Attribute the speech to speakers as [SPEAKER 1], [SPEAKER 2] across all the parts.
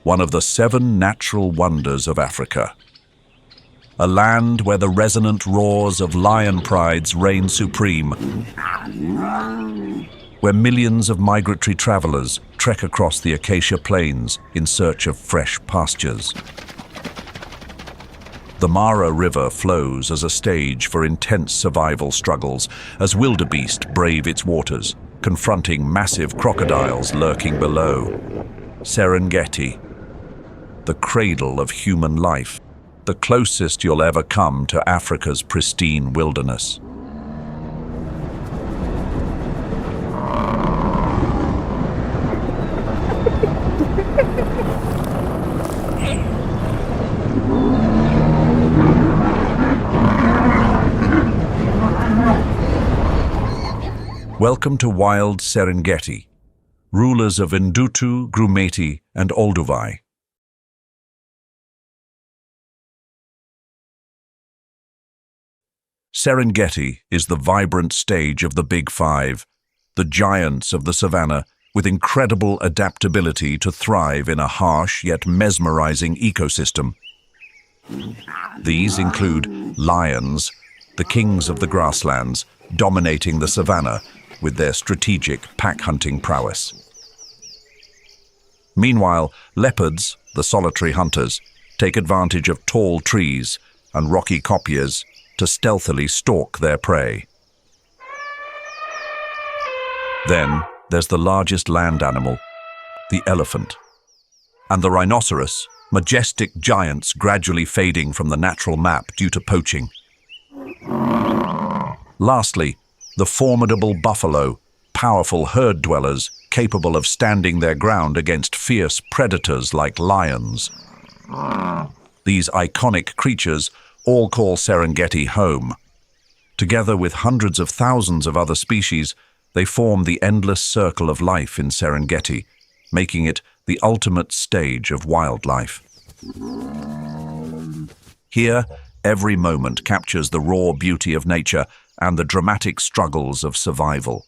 [SPEAKER 1] one of the 7 natural wonders of Africa. A land where the resonant roars of lion prides reign supreme, where millions of migratory travelers trek across the acacia plains in search of fresh pastures. The Mara River flows as a stage for intense survival struggles as wildebeest brave its waters, confronting massive crocodiles lurking below. Serengeti, the cradle of human life, the closest you'll ever come to Africa's pristine wilderness. Welcome to wild Serengeti, rulers of Ndutu, Grumeti, and Olduvai. Serengeti is the vibrant stage of the Big Five, the giants of the savannah with incredible adaptability to thrive in a harsh yet mesmerizing ecosystem. These include lions, the kings of the grasslands, dominating the savannah with their strategic pack-hunting prowess. Meanwhile, leopards, the solitary hunters, take advantage of tall trees and rocky kopjes to stealthily stalk their prey. Then there's the largest land animal, the elephant, and the rhinoceros, majestic giants gradually fading from the natural map due to poaching. Lastly, the formidable buffalo, powerful herd dwellers capable of standing their ground against fierce predators like lions. These iconic creatures all call Serengeti home. Together with hundreds of thousands of other species, they form the endless circle of life in Serengeti, making it the ultimate stage of wildlife. Here, every moment captures the raw beauty of nature and the dramatic struggles of survival.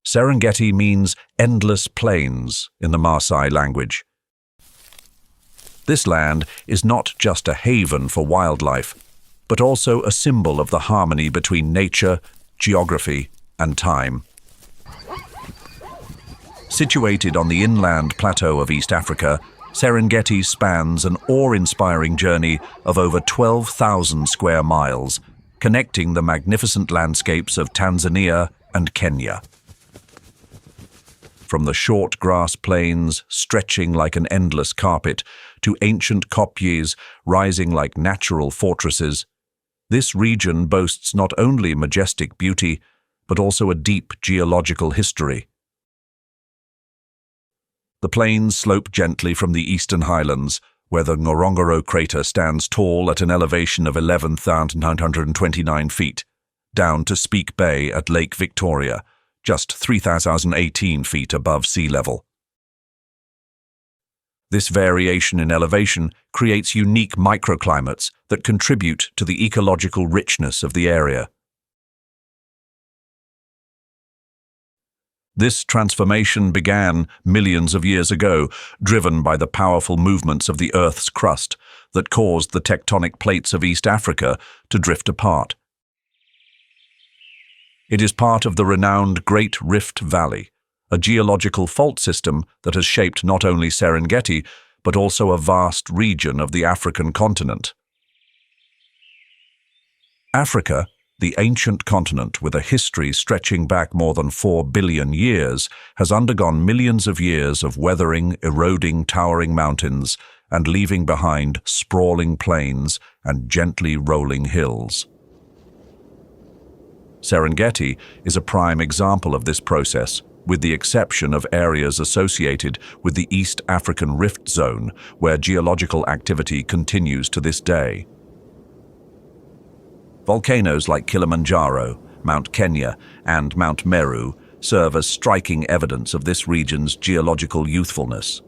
[SPEAKER 1] Serengeti means endless plains in the Maasai language. This land is not just a haven for wildlife, but also a symbol of the harmony between nature, geography, and time. Situated on the inland plateau of East Africa, Serengeti spans an awe-inspiring journey of over 12,000 square miles, connecting the magnificent landscapes of Tanzania and Kenya. From the short grass plains stretching like an endless carpet to ancient kopjes rising like natural fortresses, this region boasts not only majestic beauty, but also a deep geological history. The plains slope gently from the eastern highlands, where the Ngorongoro crater stands tall at an elevation of 11,929 feet, down to Speke Bay at Lake Victoria, just 3,018 feet above sea level. This variation in elevation creates unique microclimates that contribute to the ecological richness of the area. This transformation began millions of years ago, driven by the powerful movements of the Earth's crust that caused the tectonic plates of East Africa to drift apart. It is part of the renowned Great Rift Valley, a geological fault system that has shaped not only Serengeti, but also a vast region of the African continent. Africa, the ancient continent with a history stretching back more than 4 billion years, has undergone millions of years of weathering, eroding towering mountains and leaving behind sprawling plains and gently rolling hills. Serengeti is a prime example of this process, with the exception of areas associated with the East African Rift Zone, where geological activity continues to this day. Volcanoes like Kilimanjaro, Mount Kenya, and Mount Meru serve as striking evidence of this region's geological youthfulness.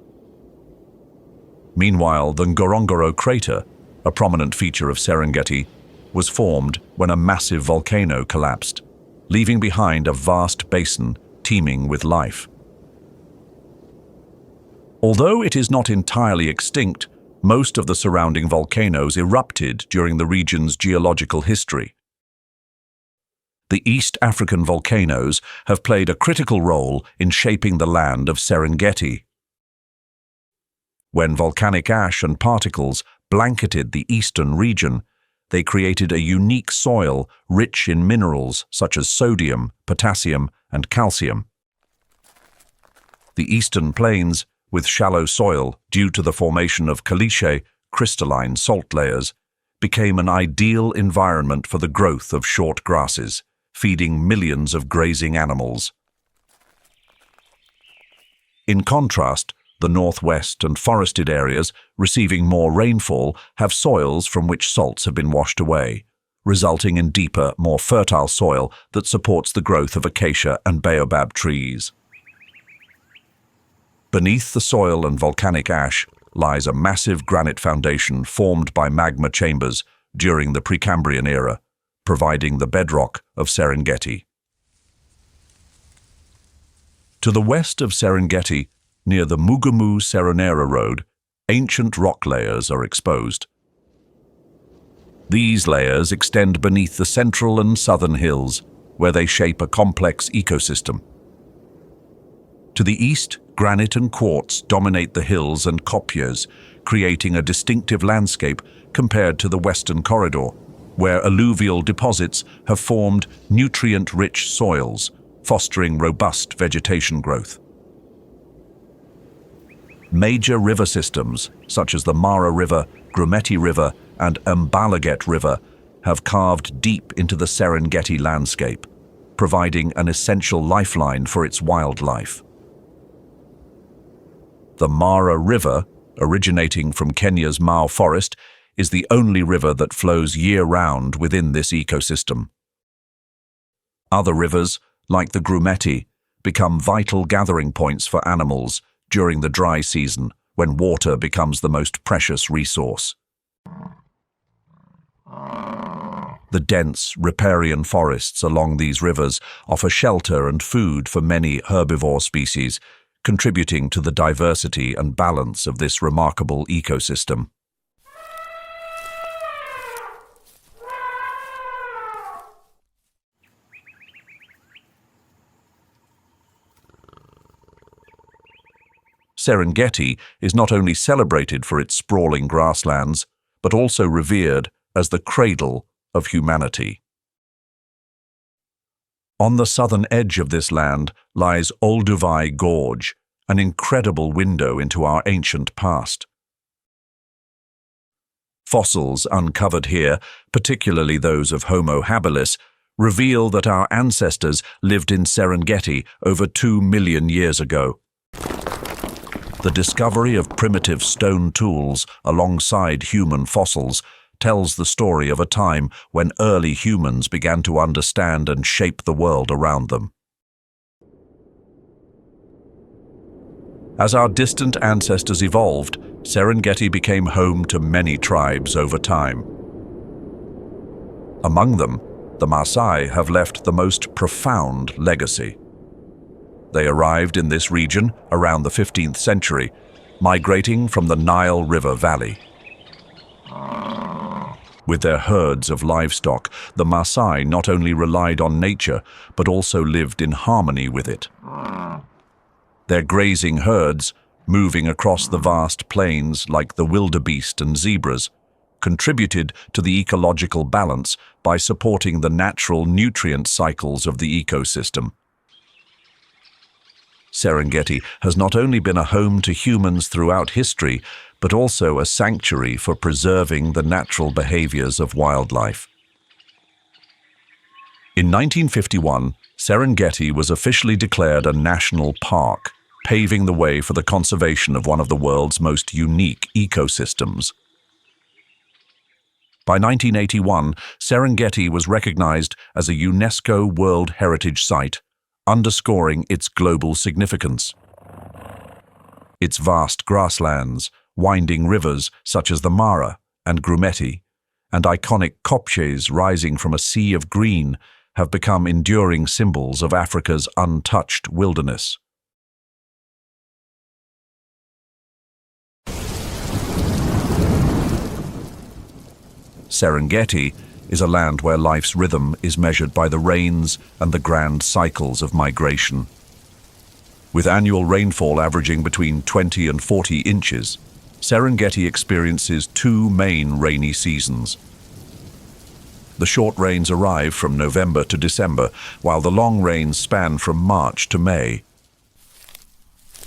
[SPEAKER 1] Meanwhile, the Ngorongoro crater, a prominent feature of Serengeti, was formed when a massive volcano collapsed, leaving behind a vast basin teeming with life. Although it is not entirely extinct, most of the surrounding volcanoes erupted during the region's geological history. The East African volcanoes have played a critical role in shaping the land of Serengeti. When volcanic ash and particles blanketed the eastern region, they created a unique soil rich in minerals such as sodium, potassium, and calcium. The eastern plains, with shallow soil due to the formation of caliche, crystalline salt layers, became an ideal environment for the growth of short grasses, feeding millions of grazing animals. In contrast, the northwest and forested areas receiving more rainfall have soils from which salts have been washed away, resulting in deeper, more fertile soil that supports the growth of acacia and baobab trees. Beneath the soil and volcanic ash lies a massive granite foundation formed by magma chambers during the Precambrian era, providing the bedrock of Serengeti. To the west of Serengeti, near the Mugumu-Seronera Road, ancient rock layers are exposed. These layers extend beneath the central and southern hills, where they shape a complex ecosystem. To the east, granite and quartz dominate the hills and kopjes, creating a distinctive landscape compared to the western corridor, where alluvial deposits have formed nutrient-rich soils, fostering robust vegetation growth. Major river systems, such as the Mara River, Grumeti River, and Mbalaget River, have carved deep into the Serengeti landscape, providing an essential lifeline for its wildlife. The Mara River, originating from Kenya's Mau Forest, is the only river that flows year-round within this ecosystem. Other rivers, like the Grumeti, become vital gathering points for animals during the dry season, when water becomes the most precious resource. The dense riparian forests along these rivers offer shelter and food for many herbivore species, contributing to the diversity and balance of this remarkable ecosystem. Serengeti is not only celebrated for its sprawling grasslands, but also revered as the cradle of humanity. On the southern edge of this land lies Olduvai Gorge, an incredible window into our ancient past. Fossils uncovered here, particularly those of Homo habilis, reveal that our ancestors lived in Serengeti over 2 million years ago. The discovery of primitive stone tools alongside human fossils tells the story of a time when early humans began to understand and shape the world around them. As our distant ancestors evolved, Serengeti became home to many tribes over time. Among them, the Maasai have left the most profound legacy. They arrived in this region around the 15th century, migrating from the Nile River Valley. With their herds of livestock, the Maasai not only relied on nature, but also lived in harmony with it. Their grazing herds, moving across the vast plains like the wildebeest and zebras, contributed to the ecological balance by supporting the natural nutrient cycles of the ecosystem. Serengeti has not only been a home to humans throughout history, but also a sanctuary for preserving the natural behaviors of wildlife. In 1951, Serengeti was officially declared a national park, paving the way for the conservation of one of the world's most unique ecosystems. By 1981, Serengeti was recognized as a UNESCO World Heritage Site, underscoring its global significance. Its vast grasslands, winding rivers such as the Mara, and Grumeti, and iconic kopjes rising from a sea of green have become enduring symbols of Africa's untouched wilderness. Serengeti is a land where life's rhythm is measured by the rains and the grand cycles of migration. With annual rainfall averaging between 20 and 40 inches, Serengeti experiences two main rainy seasons. The short rains arrive from November to December, while the long rains span from March to May.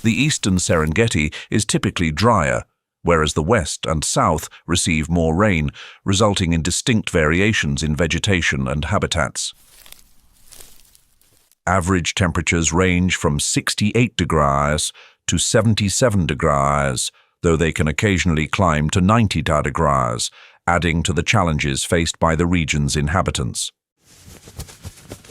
[SPEAKER 1] The eastern Serengeti is typically drier, whereas the west and south receive more rain, resulting in distinct variations in vegetation and habitats. Average temperatures range from 68 degrees to 77 degrees, though they can occasionally climb to 90 degrees, adding to the challenges faced by the region's inhabitants.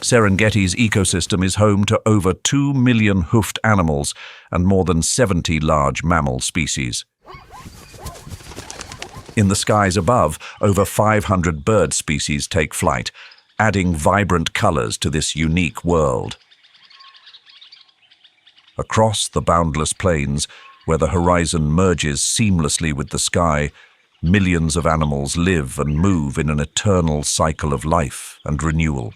[SPEAKER 1] Serengeti's ecosystem is home to over 2 million hoofed animals and more than 70 large mammal species. In the skies above, over 500 bird species take flight, adding vibrant colors to this unique world. Across the boundless plains, where the horizon merges seamlessly with the sky, millions of animals live and move in an eternal cycle of life and renewal.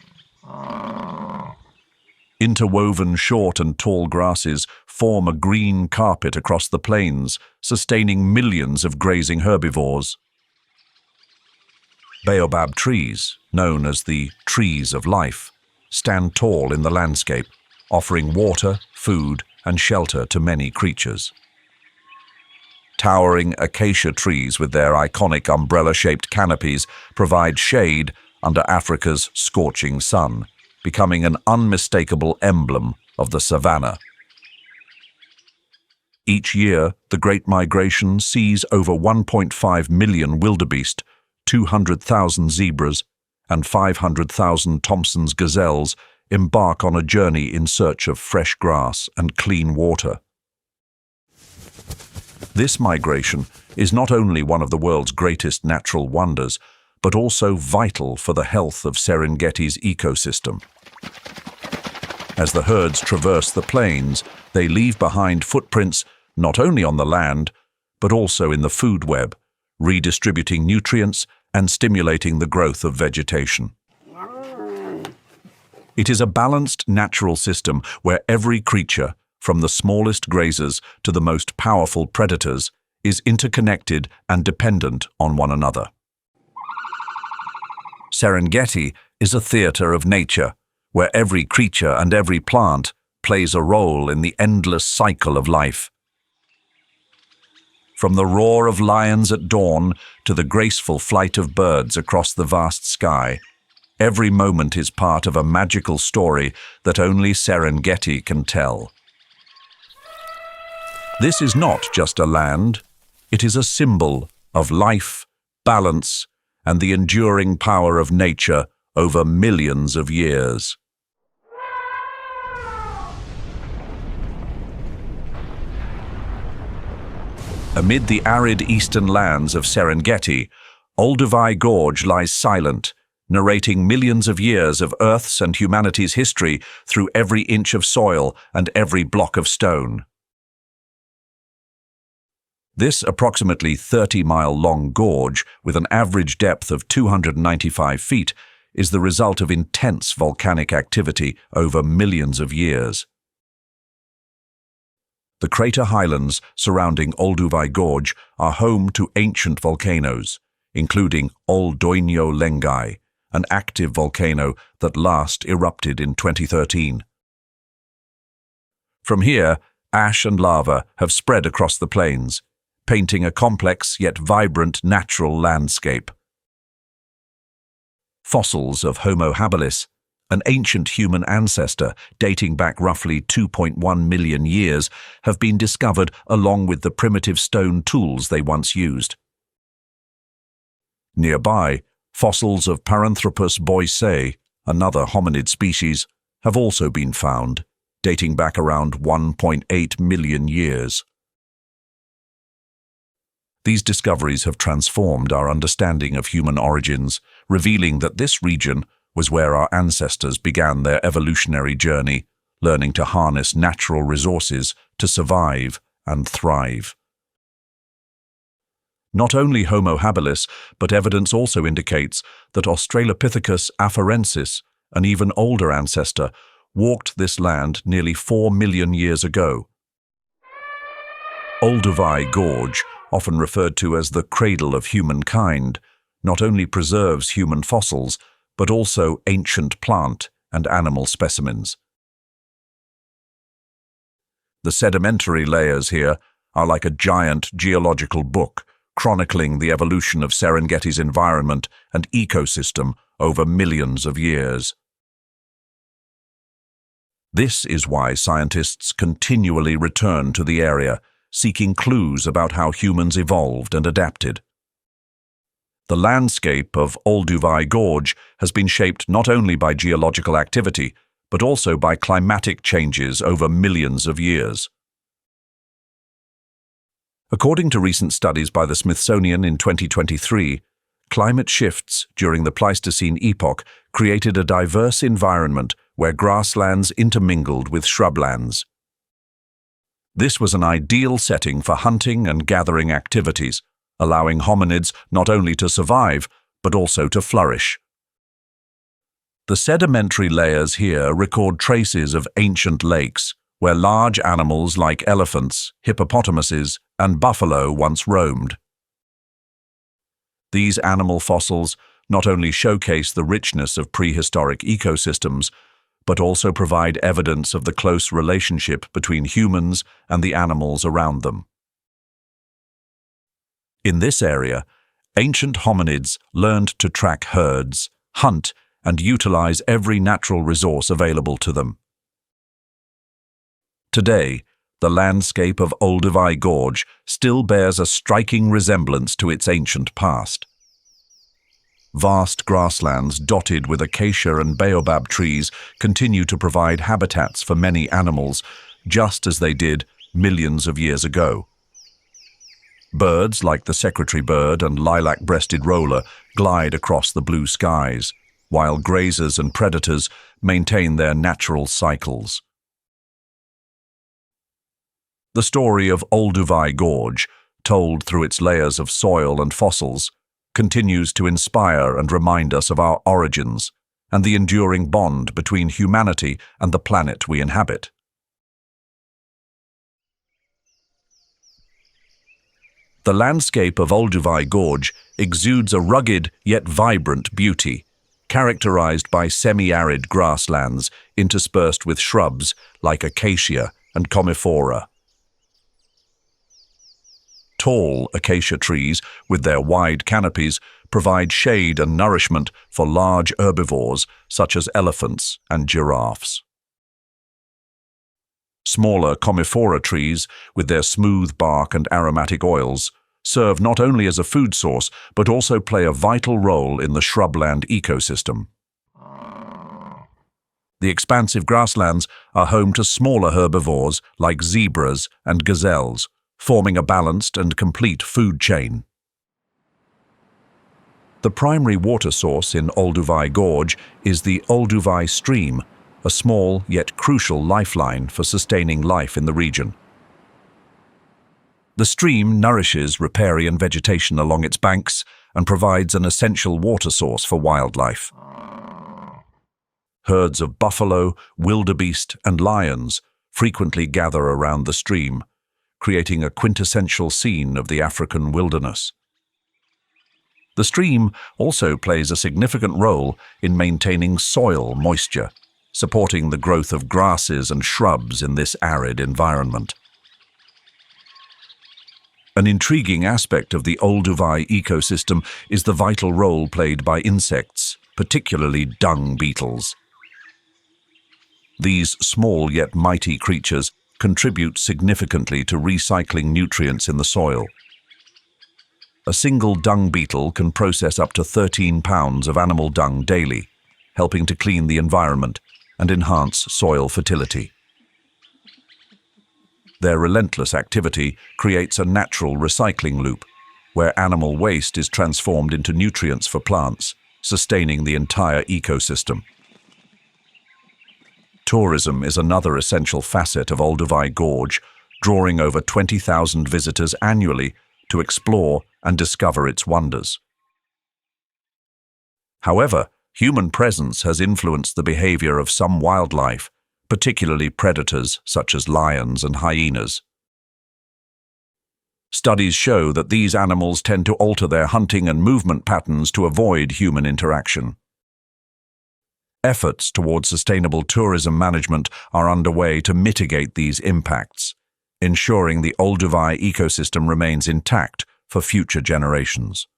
[SPEAKER 1] Interwoven short and tall grasses form a green carpet across the plains, sustaining millions of grazing herbivores. Baobab trees, known as the trees of life, stand tall in the landscape, offering water, food, and shelter to many creatures. Towering acacia trees with their iconic umbrella-shaped canopies provide shade under Africa's scorching sun, becoming an unmistakable emblem of the savanna. Each year, the Great Migration sees over 1.5 million wildebeest, 200,000 zebras, and 500,000 Thompson's gazelles embark on a journey in search of fresh grass and clean water. This migration is not only one of the world's greatest natural wonders, but also vital for the health of Serengeti's ecosystem. As the herds traverse the plains, they leave behind footprints not only on the land, but also in the food web, redistributing nutrients and stimulating the growth of vegetation. It is a balanced natural system where every creature, from the smallest grazers to the most powerful predators, is interconnected and dependent on one another. Serengeti is a theater of nature, where every creature and every plant plays a role in the endless cycle of life. From the roar of lions at dawn to the graceful flight of birds across the vast sky, every moment is part of a magical story that only Serengeti can tell. This is not just a land, it is a symbol of life, balance, and the enduring power of nature over millions of years. Amid the arid eastern lands of Serengeti, Olduvai Gorge lies silent, narrating millions of years of Earth's and humanity's history through every inch of soil and every block of stone. This approximately 30-mile-long gorge, with an average depth of 295 feet, is the result of intense volcanic activity over millions of years. The crater highlands surrounding Olduvai Gorge are home to ancient volcanoes, including Oldoinyo Lengai, an active volcano that last erupted in 2013. From here, ash and lava have spread across the plains, painting a complex yet vibrant natural landscape. Fossils of Homo habilis, an ancient human ancestor dating back roughly 2.1 million years, have been discovered along with the primitive stone tools they once used. Nearby, fossils of Paranthropus boisei, another hominid species, have also been found, dating back around 1.8 million years. These discoveries have transformed our understanding of human origins, revealing that this region was where our ancestors began their evolutionary journey, learning to harness natural resources to survive and thrive. Not only Homo habilis, but evidence also indicates that Australopithecus afarensis, an even older ancestor, walked this land nearly 4 million years ago. Olduvai Gorge, often referred to as the Cradle of Humankind, not only preserves human fossils, but also ancient plant and animal specimens. The sedimentary layers here are like a giant geological book, chronicling the evolution of Serengeti's environment and ecosystem over millions of years. This is why scientists continually return to the area, seeking clues about how humans evolved and adapted. The landscape of Olduvai Gorge has been shaped not only by geological activity, but also by climatic changes over millions of years. According to recent studies by the Smithsonian in 2023, climate shifts during the Pleistocene epoch created a diverse environment where grasslands intermingled with shrublands. This was an ideal setting for hunting and gathering activities, allowing hominids not only to survive, but also to flourish. The sedimentary layers here record traces of ancient lakes, where large animals like elephants, hippopotamuses, and buffalo once roamed. These animal fossils not only showcase the richness of prehistoric ecosystems, but also provide evidence of the close relationship between humans and the animals around them. In this area, ancient hominids learned to track herds, hunt, and utilize every natural resource available to them. Today, the landscape of Olduvai Gorge still bears a striking resemblance to its ancient past. Vast grasslands dotted with acacia and baobab trees continue to provide habitats for many animals, just as they did millions of years ago. Birds like the secretary bird and lilac-breasted roller glide across the blue skies, while grazers and predators maintain their natural cycles. The story of Olduvai Gorge, told through its layers of soil and fossils, continues to inspire and remind us of our origins and the enduring bond between humanity and the planet we inhabit. The landscape of Olduvai Gorge exudes a rugged yet vibrant beauty, characterized by semi-arid grasslands interspersed with shrubs like acacia and commiphora. Tall acacia trees, with their wide canopies, provide shade and nourishment for large herbivores such as elephants and giraffes. Smaller commiphora trees, with their smooth bark and aromatic oils, serve not only as a food source but also play a vital role in the shrubland ecosystem. The expansive grasslands are home to smaller herbivores like zebras and gazelles, forming a balanced and complete food chain. The primary water source in Olduvai Gorge is the Olduvai stream, a small yet crucial lifeline for sustaining life in the region. The stream nourishes riparian vegetation along its banks and provides an essential water source for wildlife. Herds of buffalo, wildebeest, and lions frequently gather around the stream, creating a quintessential scene of the African wilderness. The stream also plays a significant role in maintaining soil moisture, supporting the growth of grasses and shrubs in this arid environment. An intriguing aspect of the Olduvai ecosystem is the vital role played by insects, particularly dung beetles. These small yet mighty creatures contribute significantly to recycling nutrients in the soil. A single dung beetle can process up to 13 pounds of animal dung daily, helping to clean the environment and enhance soil fertility. Their relentless activity creates a natural recycling loop, where animal waste is transformed into nutrients for plants, sustaining the entire ecosystem. Tourism is another essential facet of Olduvai Gorge, drawing over 20,000 visitors annually to explore and discover its wonders. However, human presence has influenced the behavior of some wildlife, particularly predators such as lions and hyenas. Studies show that these animals tend to alter their hunting and movement patterns to avoid human interaction. Efforts towards sustainable tourism management are underway to mitigate these impacts, ensuring the Olduvai ecosystem remains intact for future generations.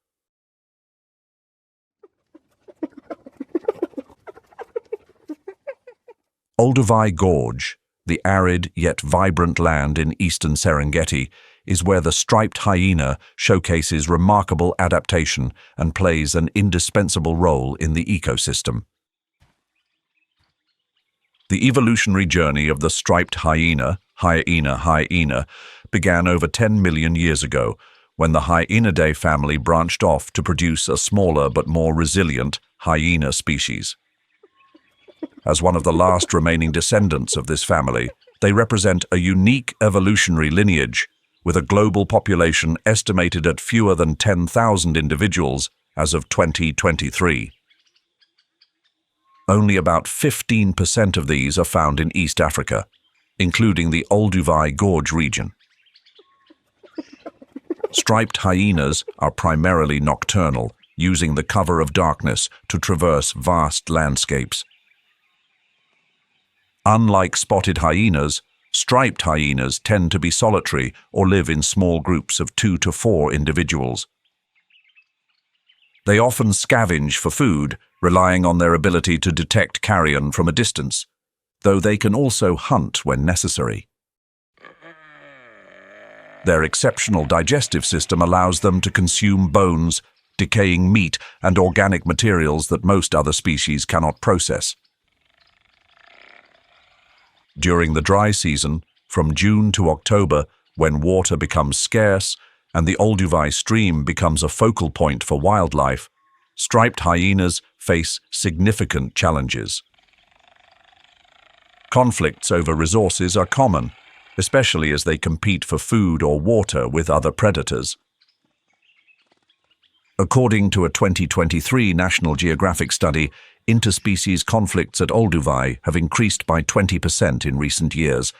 [SPEAKER 1] Olduvai Gorge, the arid yet vibrant land in eastern Serengeti, is where the striped hyena showcases remarkable adaptation and plays an indispensable role in the ecosystem. The evolutionary journey of the striped hyena, hyena, began over 10 million years ago, when the Hyenidae family branched off to produce a smaller but more resilient hyena species. As one of the last remaining descendants of this family, they represent a unique evolutionary lineage, with a global population estimated at fewer than 10,000 individuals as of 2023. Only about 15% of these are found in East Africa, including the Olduvai Gorge region. Striped hyenas are primarily nocturnal, using the cover of darkness to traverse vast landscapes. Unlike spotted hyenas, striped hyenas tend to be solitary or live in small groups of 2 to 4 individuals. They often scavenge for food, relying on their ability to detect carrion from a distance, though they can also hunt when necessary. Their exceptional digestive system allows them to consume bones, decaying meat, and organic materials that most other species cannot process. During the dry season, from June to October, when water becomes scarce and the Olduvai stream becomes a focal point for wildlife, striped hyenas face significant challenges. Conflicts over resources are common, especially as they compete for food or water with other predators. According to a 2023 National Geographic study, interspecies conflicts at Olduvai have increased by 20% in recent years,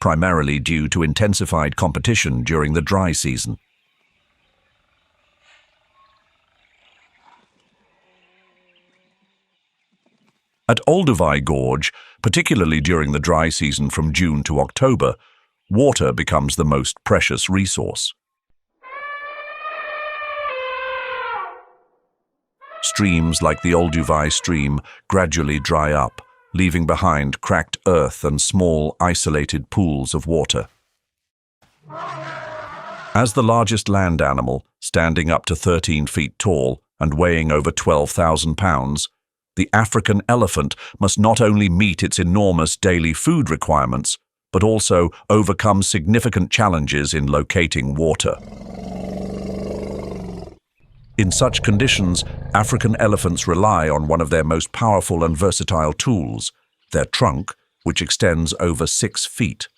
[SPEAKER 1] primarily due to intensified competition during the dry season. At Olduvai Gorge, particularly during the dry season from June to October, water becomes the most precious resource. Streams like the Olduvai stream gradually dry up, leaving behind cracked earth and small, isolated pools of water. As the largest land animal, standing up to 13 feet tall and weighing over 12,000 pounds, the African elephant must not only meet its enormous daily food requirements, but also overcome significant challenges in locating water. In such conditions, African elephants rely on one of their most powerful and versatile tools, their trunk, which extends over 6 feet.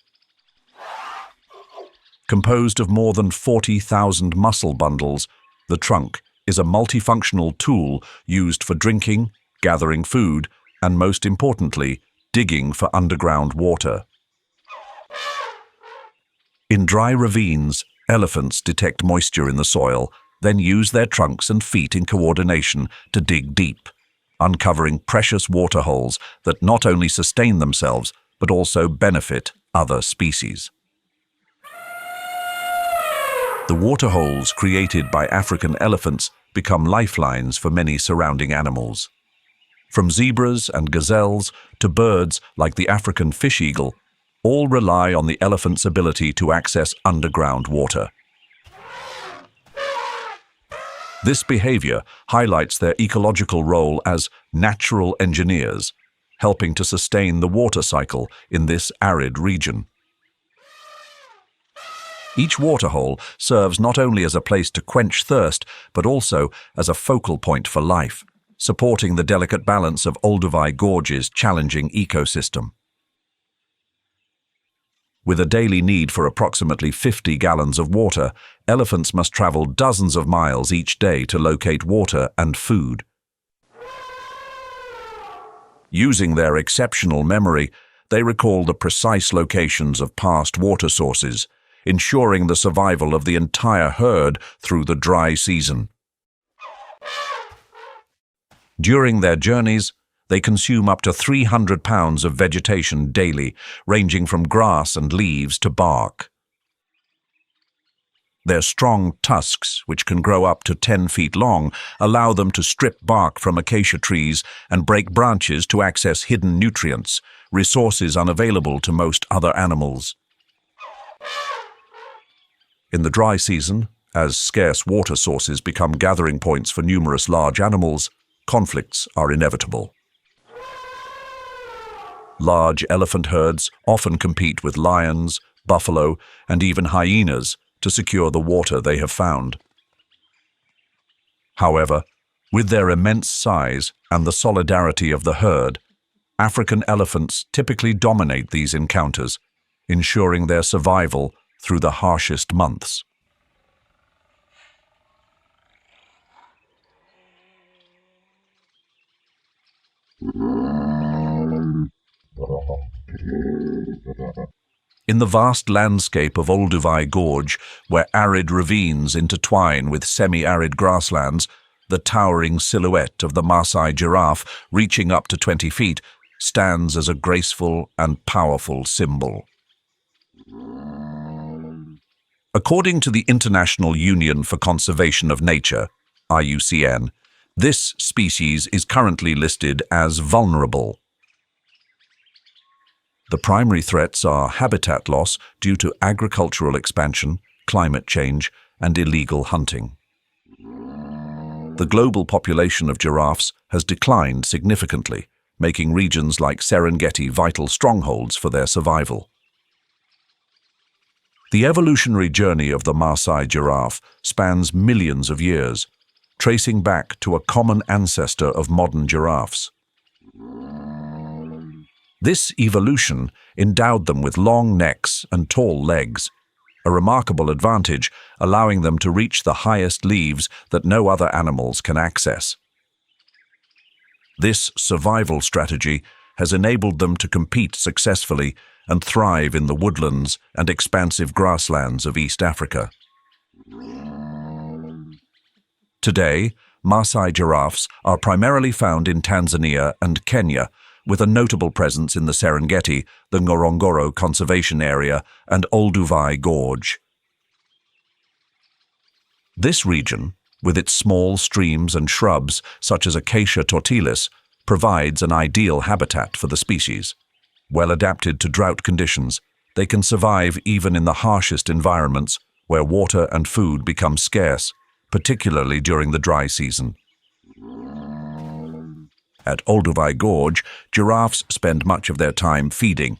[SPEAKER 1] Composed of more than 40,000 muscle bundles, the trunk is a multifunctional tool used for drinking, gathering food, and most importantly, digging for underground water. In dry ravines, elephants detect moisture in the soil, then use their trunks and feet in coordination to dig deep, uncovering precious water holes that not only sustain themselves, but also benefit other species. The water holes created by African elephants become lifelines for many surrounding animals. From zebras and gazelles to birds like the African fish eagle, all rely on the elephant's ability to access underground water. This behavior highlights their ecological role as natural engineers, helping to sustain the water cycle in this arid region. Each waterhole serves not only as a place to quench thirst, but also as a focal point for life, supporting the delicate balance of Olduvai Gorge's challenging ecosystem. With a daily need for approximately 50 gallons of water, elephants must travel dozens of miles each day to locate water and food. Using their exceptional memory, they recall the precise locations of past water sources, ensuring the survival of the entire herd through the dry season. During their journeys, they consume up to 300 pounds of vegetation daily, ranging from grass and leaves to bark. Their strong tusks, which can grow up to 10 feet long, allow them to strip bark from acacia trees and break branches to access hidden nutrients, resources unavailable to most other animals. In the dry season, as scarce water sources become gathering points for numerous large animals, conflicts are inevitable. Large elephant herds often compete with lions, buffalo, and even hyenas to secure the water they have found. However, with their immense size and the solidarity of the herd, African elephants typically dominate these encounters, ensuring their survival through the harshest months. In the vast landscape of Olduvai Gorge, where arid ravines intertwine with semi-arid grasslands, the towering silhouette of the Maasai giraffe, reaching up to 20 feet, stands as a graceful and powerful symbol. According to the International Union for Conservation of Nature, IUCN, this species is currently listed as vulnerable. The primary threats are habitat loss due to agricultural expansion, climate change, and illegal hunting. The global population of giraffes has declined significantly, making regions like Serengeti vital strongholds for their survival. The evolutionary journey of the Maasai giraffe spans millions of years, tracing back to a common ancestor of modern giraffes. This evolution endowed them with long necks and tall legs, a remarkable advantage allowing them to reach the highest leaves that no other animals can access. This survival strategy has enabled them to compete successfully and thrive in the woodlands and expansive grasslands of East Africa. Today, Maasai giraffes are primarily found in Tanzania and Kenya, with a notable presence in the Serengeti, the Ngorongoro Conservation Area, and Olduvai Gorge. This region, with its small streams and shrubs such as Acacia tortilis, provides an ideal habitat for the species. Well adapted to drought conditions, they can survive even in the harshest environments where water and food become scarce, particularly during the dry season. At Olduvai Gorge, giraffes spend much of their time feeding.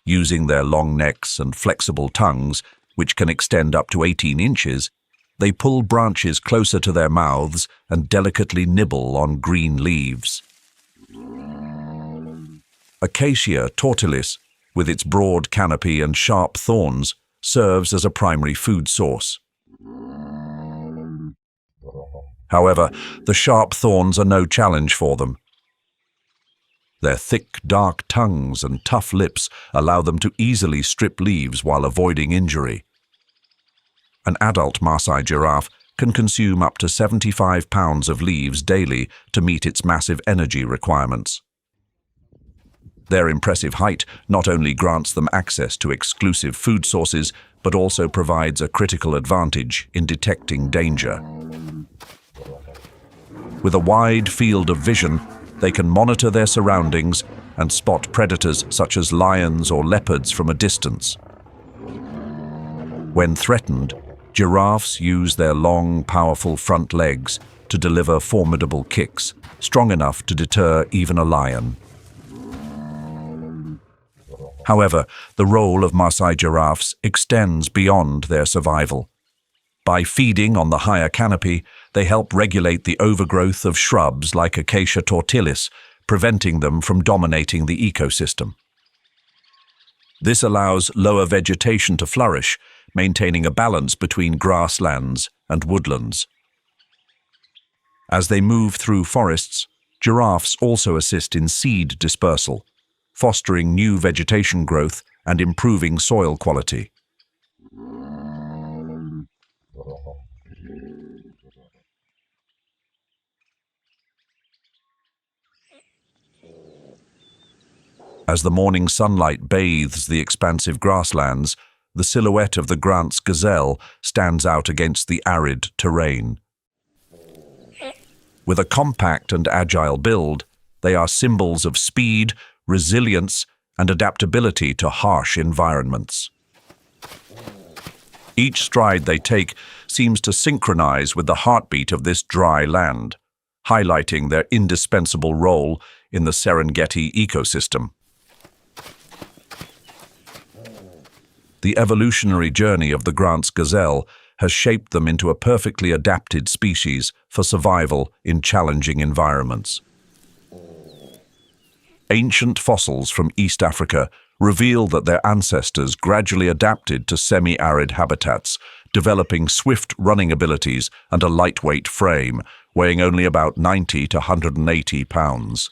[SPEAKER 1] Using their long necks and flexible tongues, which can extend up to 18 inches, they pull branches closer to their mouths and delicately nibble on green leaves. Acacia tortilis, with its broad canopy and sharp thorns, serves as a primary food source. However, the sharp thorns are no challenge for them. Their thick, dark tongues and tough lips allow them to easily strip leaves while avoiding injury. An adult Maasai giraffe can consume up to 75 pounds of leaves daily to meet its massive energy requirements. Their impressive height not only grants them access to exclusive food sources, but also provides a critical advantage in detecting danger. With a wide field of vision, they can monitor their surroundings and spot predators such as lions or leopards from a distance. When threatened, giraffes use their long, powerful front legs to deliver formidable kicks, strong enough to deter even a lion. However, the role of Maasai giraffes extends beyond their survival. By feeding on the higher canopy, they help regulate the overgrowth of shrubs like Acacia tortilis, preventing them from dominating the ecosystem. This allows lower vegetation to flourish, maintaining a balance between grasslands and woodlands. As they move through forests, giraffes also assist in seed dispersal, fostering new vegetation growth and improving soil quality. As the morning sunlight bathes the expansive grasslands, the silhouette of the Grant's gazelle stands out against the arid terrain. With a compact and agile build, they are symbols of speed, resilience, and adaptability to harsh environments. Each stride they take seems to synchronize with the heartbeat of this dry land, highlighting their indispensable role in the Serengeti ecosystem. The evolutionary journey of the Grant's gazelle has shaped them into a perfectly adapted species for survival in challenging environments. Ancient fossils from East Africa reveal that their ancestors gradually adapted to semi-arid habitats, developing swift running abilities and a lightweight frame, weighing only about 90 to 180 pounds.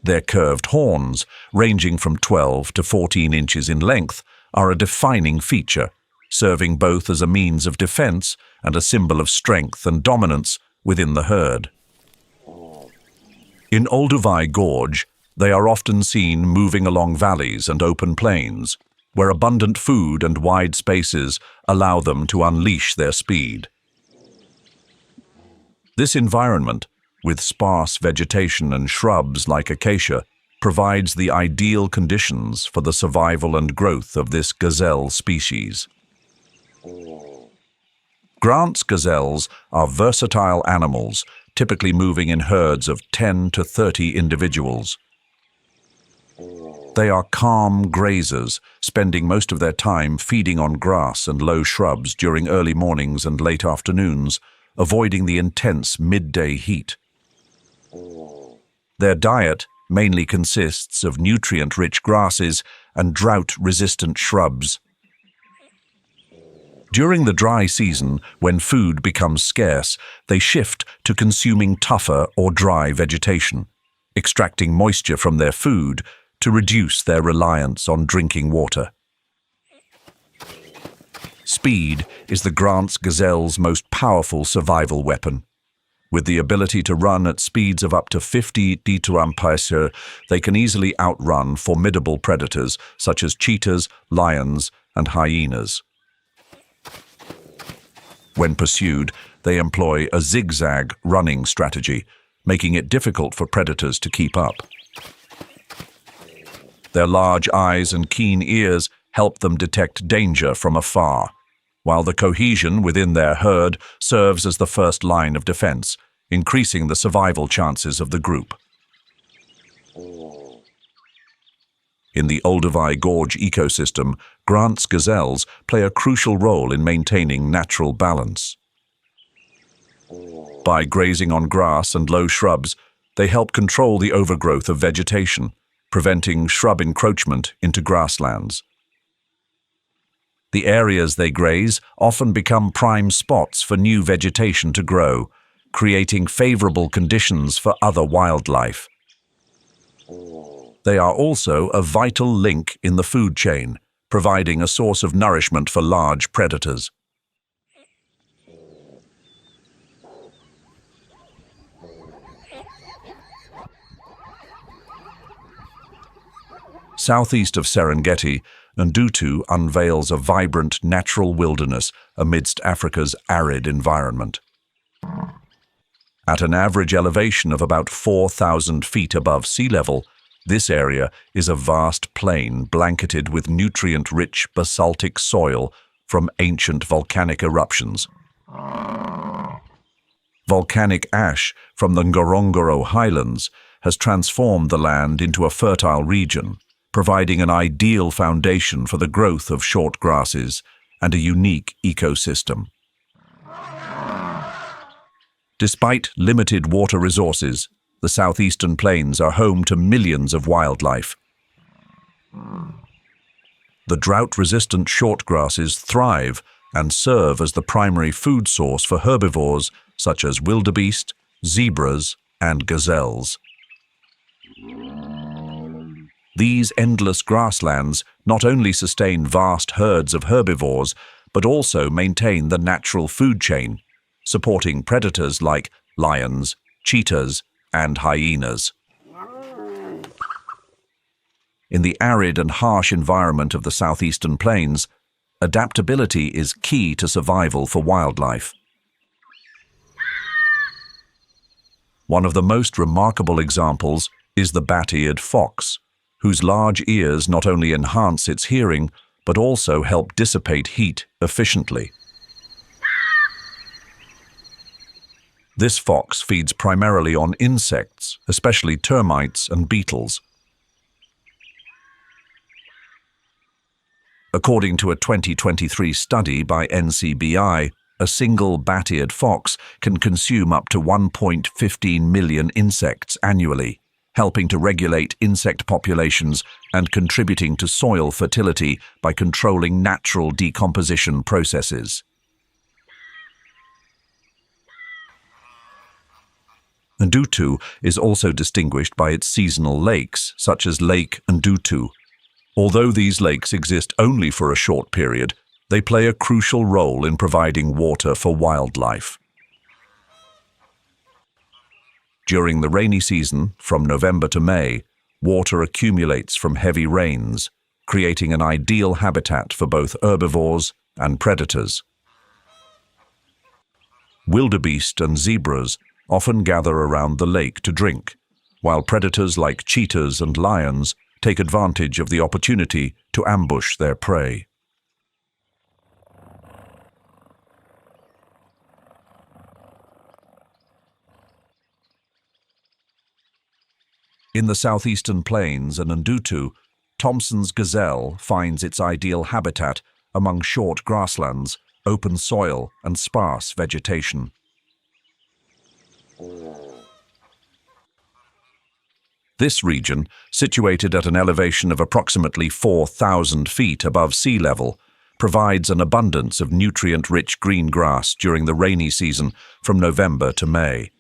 [SPEAKER 1] Their curved horns, ranging from 12 to 14 inches in length, are a defining feature, serving both as a means of defense and a symbol of strength and dominance within the herd. In Olduvai Gorge, they are often seen moving along valleys and open plains, where abundant food and wide spaces allow them to unleash their speed. This environment, with sparse vegetation and shrubs like acacia, provides the ideal conditions for the survival and growth of this gazelle species. Grant's gazelles are versatile animals, typically moving in herds of 10 to 30 individuals. They are calm grazers, spending most of their time feeding on grass and low shrubs during early mornings and late afternoons, avoiding the intense midday heat. Their diet mainly consists of nutrient-rich grasses and drought-resistant shrubs. During the dry season, when food becomes scarce, they shift to consuming tougher or dry vegetation, extracting moisture from their food to reduce their reliance on drinking water. Speed is the Grant's gazelle's most powerful survival weapon. With the ability to run at speeds of up to 50 km/h, they can easily outrun formidable predators such as cheetahs, lions, and hyenas. When pursued, they employ a zigzag running strategy, making it difficult for predators to keep up. Their large eyes and keen ears help them detect danger from afar, while the cohesion within their herd serves as the first line of defense, increasing the survival chances of the group. In the Olduvai Gorge ecosystem, Grant's gazelles play a crucial role in maintaining natural balance. By grazing on grass and low shrubs, they help control the overgrowth of vegetation, preventing shrub encroachment into grasslands. The areas they graze often become prime spots for new vegetation to grow, creating favorable conditions for other wildlife. They are also a vital link in the food chain, providing a source of nourishment for large predators. Southeast of Serengeti, Ndutu unveils a vibrant natural wilderness amidst Africa's arid environment. At an average elevation of about 4,000 feet above sea level, this area is a vast plain blanketed with nutrient-rich basaltic soil from ancient volcanic eruptions. Volcanic ash from the Ngorongoro highlands has transformed the land into a fertile region, providing an ideal foundation for the growth of short grasses and a unique ecosystem. Despite limited water resources, the southeastern plains are home to millions of wildlife. The drought-resistant short grasses thrive and serve as the primary food source for herbivores such as wildebeest, zebras, and gazelles. These endless grasslands not only sustain vast herds of herbivores, but also maintain the natural food chain, supporting predators like lions, cheetahs, and hyenas. In the arid and harsh environment of the southeastern plains, adaptability is key to survival for wildlife. One of the most remarkable examples is the bat-eared fox, whose large ears not only enhance its hearing, but also help dissipate heat efficiently. This fox feeds primarily on insects, especially termites and beetles. According to a 2023 study by NCBI, a single bat-eared fox can consume up to 1.15 million insects annually, helping to regulate insect populations and contributing to soil fertility by controlling natural decomposition processes. Ndutu is also distinguished by its seasonal lakes, such as Lake Ndutu. Although these lakes exist only for a short period, they play a crucial role in providing water for wildlife. During the rainy season, from November to May, water accumulates from heavy rains, creating an ideal habitat for both herbivores and predators. Wildebeest and zebras often gather around the lake to drink, while predators like cheetahs and lions take advantage of the opportunity to ambush their prey. In the southeastern plains and Ndutu, Thomson's gazelle finds its ideal habitat among short grasslands, open soil, and sparse vegetation. This region, situated at an elevation of approximately 4,000 feet above sea level, provides an abundance of nutrient-rich green grass during the rainy season from November to May.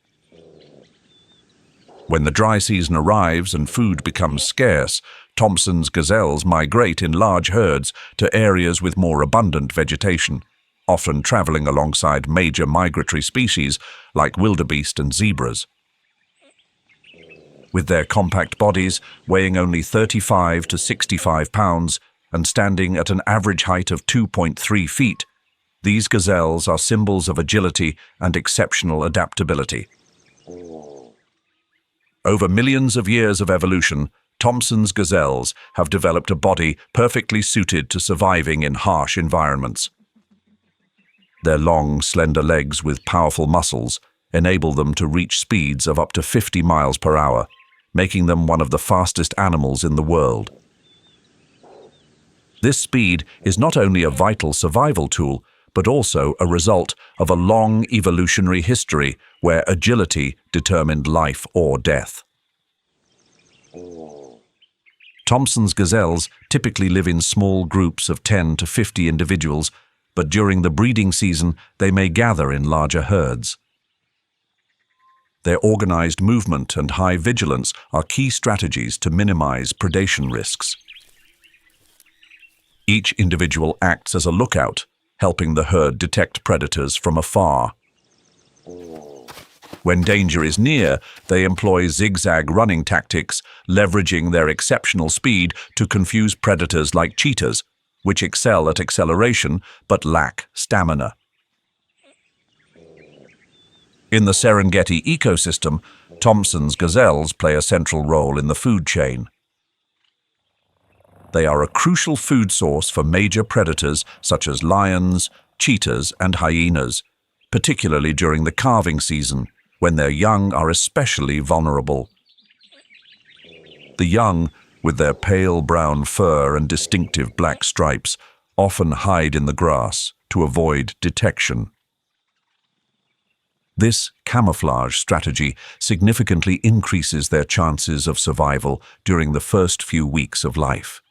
[SPEAKER 1] When the dry season arrives and food becomes scarce, Thomson's gazelles migrate in large herds to areas with more abundant vegetation, often traveling alongside major migratory species like wildebeest and zebras. With their compact bodies weighing only 35 to 65 pounds and standing at an average height of 2.3 feet, these gazelles are symbols of agility and exceptional adaptability. Over millions of years of evolution, Thomson's gazelles have developed a body perfectly suited to surviving in harsh environments. Their long, slender legs with powerful muscles enable them to reach speeds of up to 50 miles per hour, making them one of the fastest animals in the world. This speed is not only a vital survival tool, but also a result of a long evolutionary history where agility determined life or death. Thomson's gazelles typically live in small groups of 10 to 50 individuals, but during the breeding season they may gather in larger herds. Their organized movement and high vigilance are key strategies to minimize predation risks. Each individual acts as a lookout, helping the herd detect predators from afar. When danger is near, they employ zigzag running tactics, leveraging their exceptional speed to confuse predators like cheetahs, which excel at acceleration but lack stamina. In the Serengeti ecosystem, Thomson's gazelles play a central role in the food chain. They are a crucial food source for major predators such as lions, cheetahs, and hyenas, particularly during the calving season, when their young are especially vulnerable. The young, with their pale brown fur and distinctive black stripes, often hide in the grass to avoid detection. This camouflage strategy significantly increases their chances of survival during the first few weeks of life.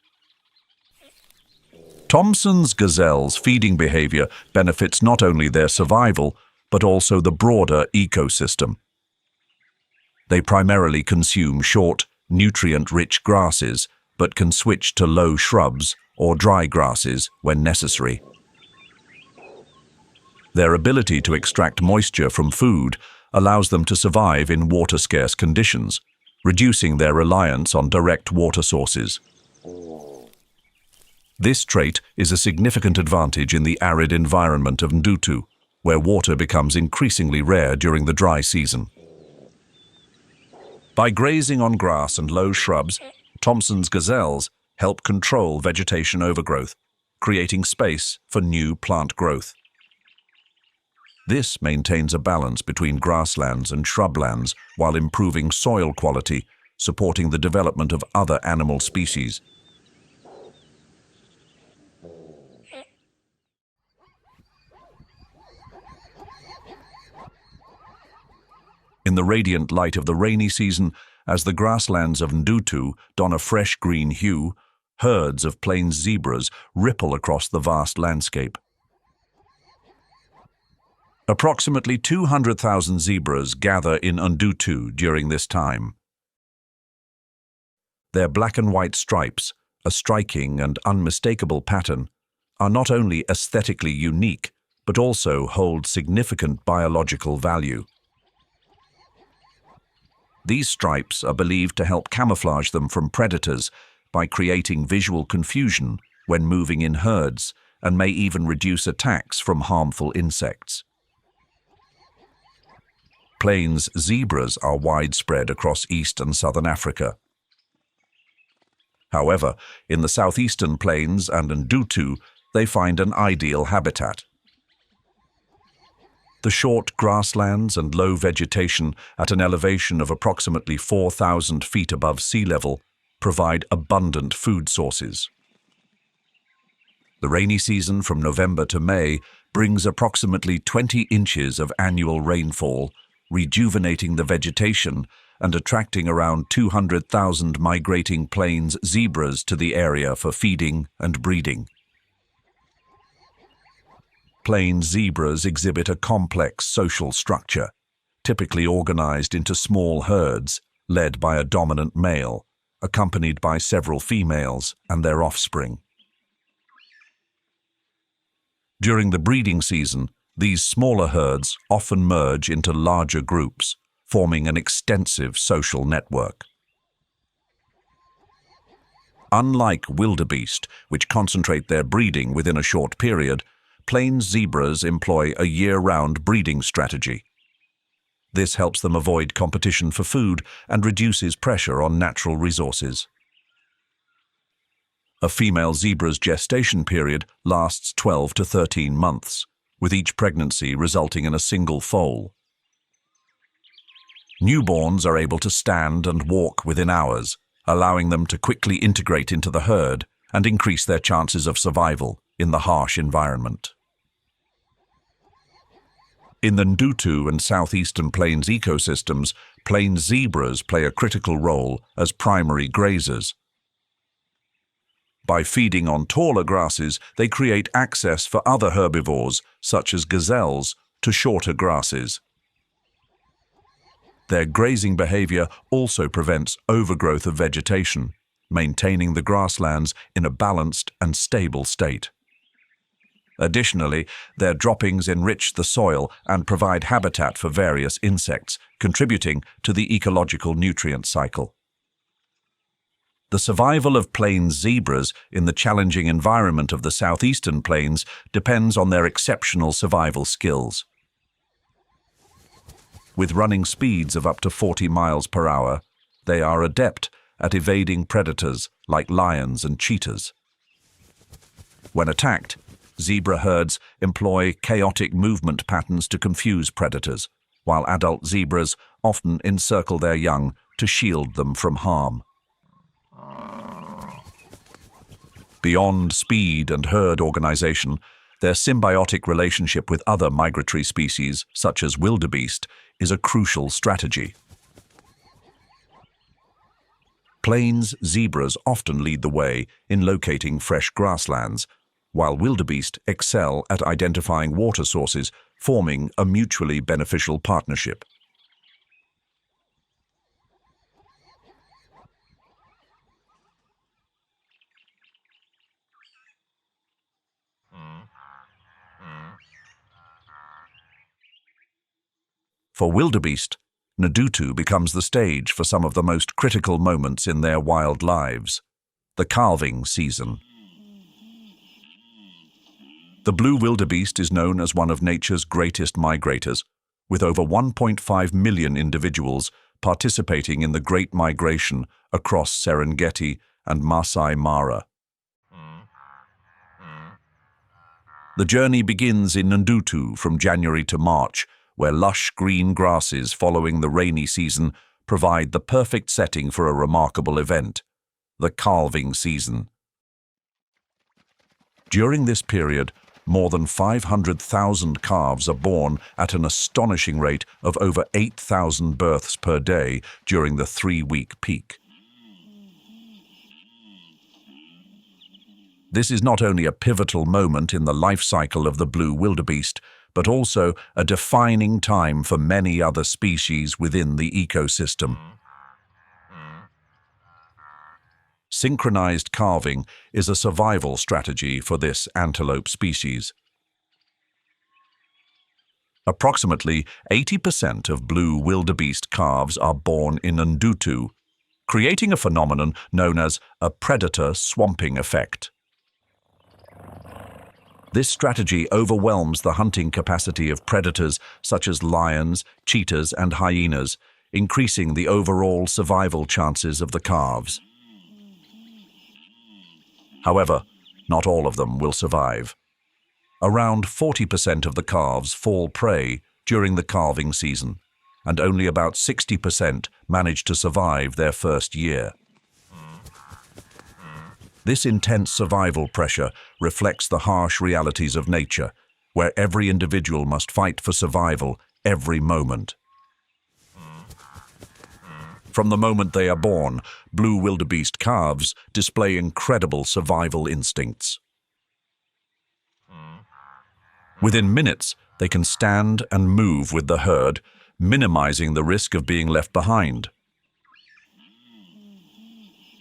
[SPEAKER 1] Thomson's gazelles' feeding behavior benefits not only their survival, but also the broader ecosystem. They primarily consume short, nutrient-rich grasses, but can switch to low shrubs or dry grasses when necessary. Their ability to extract moisture from food allows them to survive in water-scarce conditions, reducing their reliance on direct water sources. This trait is a significant advantage in the arid environment of Ndutu, where water becomes increasingly rare during the dry season. By grazing on grass and low shrubs, Thomson's gazelles help control vegetation overgrowth, creating space for new plant growth. This maintains a balance between grasslands and shrublands while improving soil quality, supporting the development of other animal species. In the radiant light of the rainy season, as the grasslands of Ndutu don a fresh green hue, herds of plains zebras ripple across the vast landscape. Approximately 200,000 zebras gather in Ndutu during this time. Their black and white stripes, a striking and unmistakable pattern, are not only aesthetically unique, but also hold significant biological value. These stripes are believed to help camouflage them from predators by creating visual confusion when moving in herds, and may even reduce attacks from harmful insects. Plains zebras are widespread across East and Southern Africa. However, in the southeastern plains and Ndutu, they find an ideal habitat. The short grasslands and low vegetation at an elevation of approximately 4,000 feet above sea level provide abundant food sources. The rainy season from November to May brings approximately 20 inches of annual rainfall, rejuvenating the vegetation and attracting around 200,000 migrating plains zebras to the area for feeding and breeding. Plains zebras exhibit a complex social structure, typically organized into small herds, led by a dominant male, accompanied by several females and their offspring. During the breeding season, these smaller herds often merge into larger groups, forming an extensive social network. Unlike wildebeest, which concentrate their breeding within a short period, plains zebras employ a year-round breeding strategy. This helps them avoid competition for food and reduces pressure on natural resources. A female zebra's gestation period lasts 12 to 13 months, with each pregnancy resulting in a single foal. Newborns are able to stand and walk within hours, allowing them to quickly integrate into the herd and increase their chances of survival in the harsh environment. In the Ndutu and southeastern plains ecosystems, plains zebras play a critical role as primary grazers. By feeding on taller grasses, they create access for other herbivores, such as gazelles, to shorter grasses. Their grazing behavior also prevents overgrowth of vegetation, maintaining the grasslands in a balanced and stable state. Additionally, their droppings enrich the soil and provide habitat for various insects, contributing to the ecological nutrient cycle. The survival of plains zebras in the challenging environment of the southeastern plains depends on their exceptional survival skills. With running speeds of up to 40 miles per hour, they are adept at evading predators like lions and cheetahs. When attacked, zebra herds employ chaotic movement patterns to confuse predators, while adult zebras often encircle their young to shield them from harm. Beyond speed and herd organization, their symbiotic relationship with other migratory species, such as wildebeest, is a crucial strategy. Plains zebras often lead the way in locating fresh grasslands, while wildebeest excel at identifying water sources, forming a mutually beneficial partnership. For wildebeest, Ndutu becomes the stage for some of the most critical moments in their wild lives: the calving season. The blue wildebeest is known as one of nature's greatest migrators, with over 1.5 million individuals participating in the Great Migration across Serengeti and Masai Mara. The journey begins in Ndutu from January to March, where lush green grasses following the rainy season provide the perfect setting for a remarkable event: the calving season. During this period, more than 500,000 calves are born at an astonishing rate of over 8,000 births per day during the 3-week peak. This is not only a pivotal moment in the life cycle of the blue wildebeest, but also a defining time for many other species within the ecosystem. Synchronized calving is a survival strategy for this antelope species. Approximately 80% of blue wildebeest calves are born in Ndutu, creating a phenomenon known as a predator swamping effect. This strategy overwhelms the hunting capacity of predators such as lions, cheetahs, and hyenas, increasing the overall survival chances of the calves. However, not all of them will survive. Around 40% of the calves fall prey during the calving season, and only about 60% manage to survive their first year. This intense survival pressure reflects the harsh realities of nature, where every individual must fight for survival every moment. From the moment they are born, blue wildebeest calves display incredible survival instincts. Within minutes, they can stand and move with the herd, minimizing the risk of being left behind.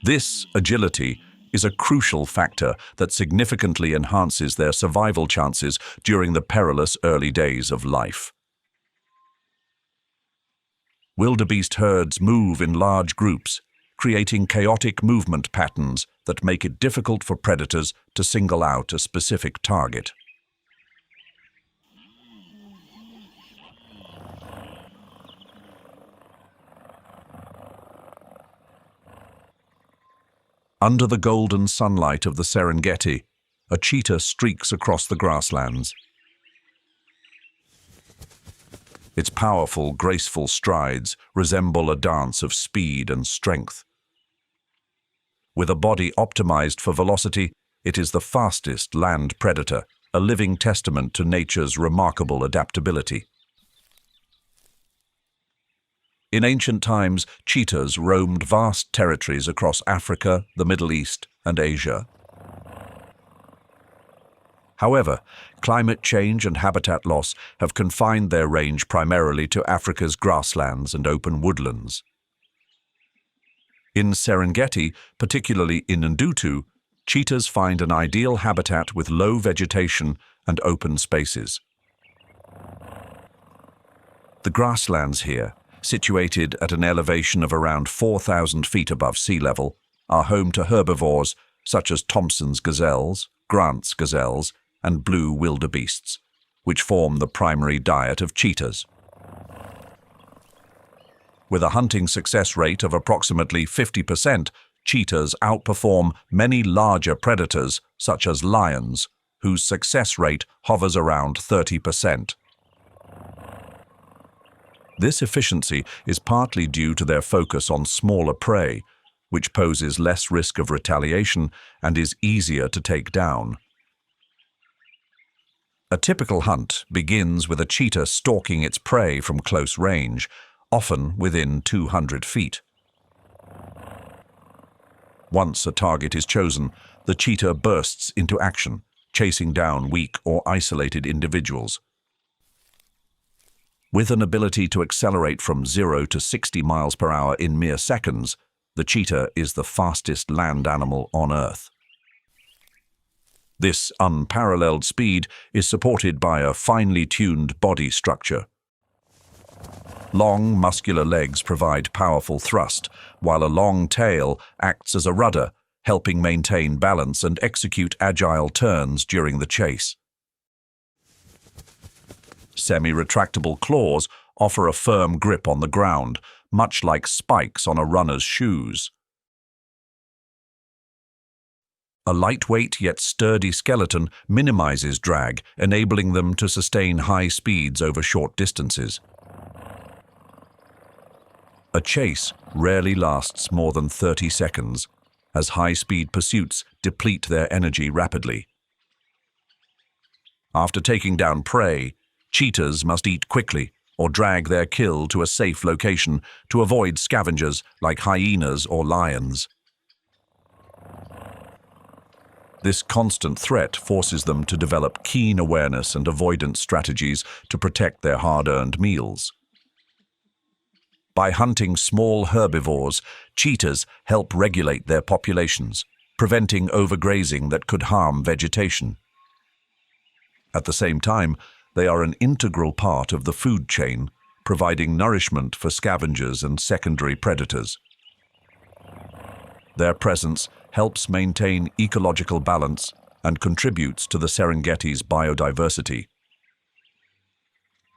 [SPEAKER 1] This agility is a crucial factor that significantly enhances their survival chances during the perilous early days of life. Wildebeest herds move in large groups, creating chaotic movement patterns that make it difficult for predators to single out a specific target. Under the golden sunlight of the Serengeti, a cheetah streaks across the grasslands. Its powerful, graceful strides resemble a dance of speed and strength. With a body optimized for velocity, it is the fastest land predator, a living testament to nature's remarkable adaptability. In ancient times, cheetahs roamed vast territories across Africa, the Middle East, and Asia. However, climate change and habitat loss have confined their range primarily to Africa's grasslands and open woodlands. In Serengeti, particularly in Ndutu, cheetahs find an ideal habitat with low vegetation and open spaces. The grasslands here, situated at an elevation of around 4,000 feet above sea level, are home to herbivores such as Thompson's gazelles, Grant's gazelles, and blue wildebeests, which form the primary diet of cheetahs. With a hunting success rate of approximately 50%, cheetahs outperform many larger predators such as lions, whose success rate hovers around 30%. This efficiency is partly due to their focus on smaller prey, which poses less risk of retaliation and is easier to take down. A typical hunt begins with a cheetah stalking its prey from close range, often within 200 feet. Once a target is chosen, the cheetah bursts into action, chasing down weak or isolated individuals. With an ability to accelerate from 0 to 60 miles per hour in mere seconds, the cheetah is the fastest land animal on Earth. This unparalleled speed is supported by a finely tuned body structure. Long, muscular legs provide powerful thrust, while a long tail acts as a rudder, helping maintain balance and execute agile turns during the chase. Semi-retractable claws offer a firm grip on the ground, much like spikes on a runner's shoes. A lightweight yet sturdy skeleton minimizes drag, enabling them to sustain high speeds over short distances. A chase rarely lasts more than 30 seconds, as high-speed pursuits deplete their energy rapidly. After taking down prey, cheetahs must eat quickly or drag their kill to a safe location to avoid scavengers like hyenas or lions. This constant threat forces them to develop keen awareness and avoidance strategies to protect their hard-earned meals. By hunting small herbivores, cheetahs help regulate their populations, preventing overgrazing that could harm vegetation. At the same time, they are an integral part of the food chain, providing nourishment for scavengers and secondary predators. Their presence helps maintain ecological balance and contributes to the Serengeti's biodiversity.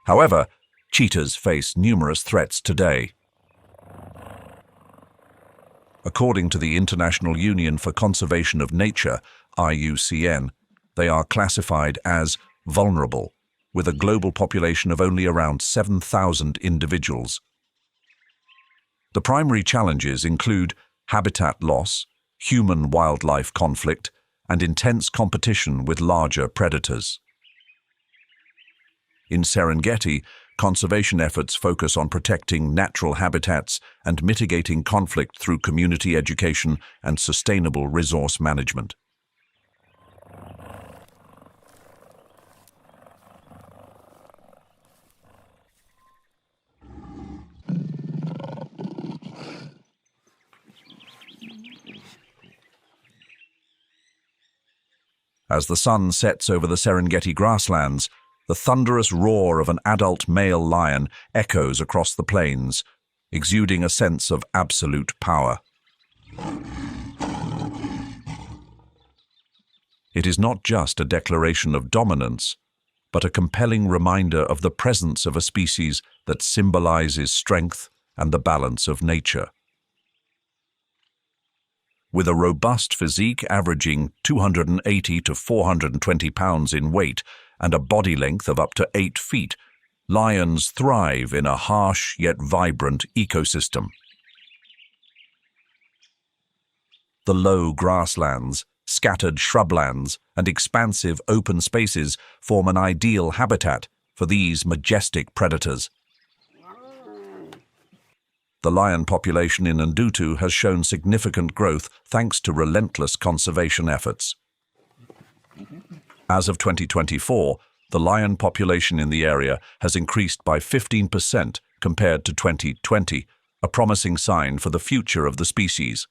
[SPEAKER 1] However, cheetahs face numerous threats today. According to the International Union for Conservation of Nature, IUCN, they are classified as vulnerable, with a global population of only around 7,000 individuals. The primary challenges include habitat loss, human-wildlife conflict, and intense competition with larger predators. In Serengeti, conservation efforts focus on protecting natural habitats and mitigating conflict through community education and sustainable resource management. As the sun sets over the Serengeti grasslands, the thunderous roar of an adult male lion echoes across the plains, exuding a sense of absolute power. It is not just a declaration of dominance, but a compelling reminder of the presence of a species that symbolizes strength and the balance of nature. With a robust physique averaging 280 to 420 pounds in weight and a body length of up to 8 feet, lions thrive in a harsh yet vibrant ecosystem. The low grasslands, scattered shrublands, and expansive open spaces form an ideal habitat for these majestic predators. The lion population in Ndutu has shown significant growth thanks to relentless conservation efforts. As of 2024, the lion population in the area has increased by 15% compared to 2020, a promising sign for the future of the species.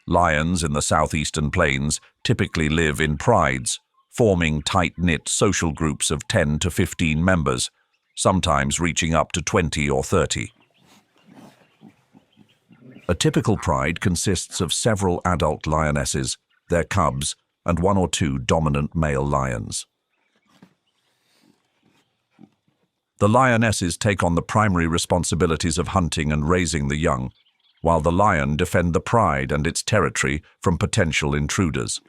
[SPEAKER 1] Lions in the southeastern plains typically live in prides, forming tight-knit social groups of 10 to 15 members, sometimes reaching up to 20 or 30. A typical pride consists of several adult lionesses, their cubs, and 1 or 2 dominant male lions. The lionesses take on the primary responsibilities of hunting and raising the young, while the lion defends the pride and its territory from potential intruders.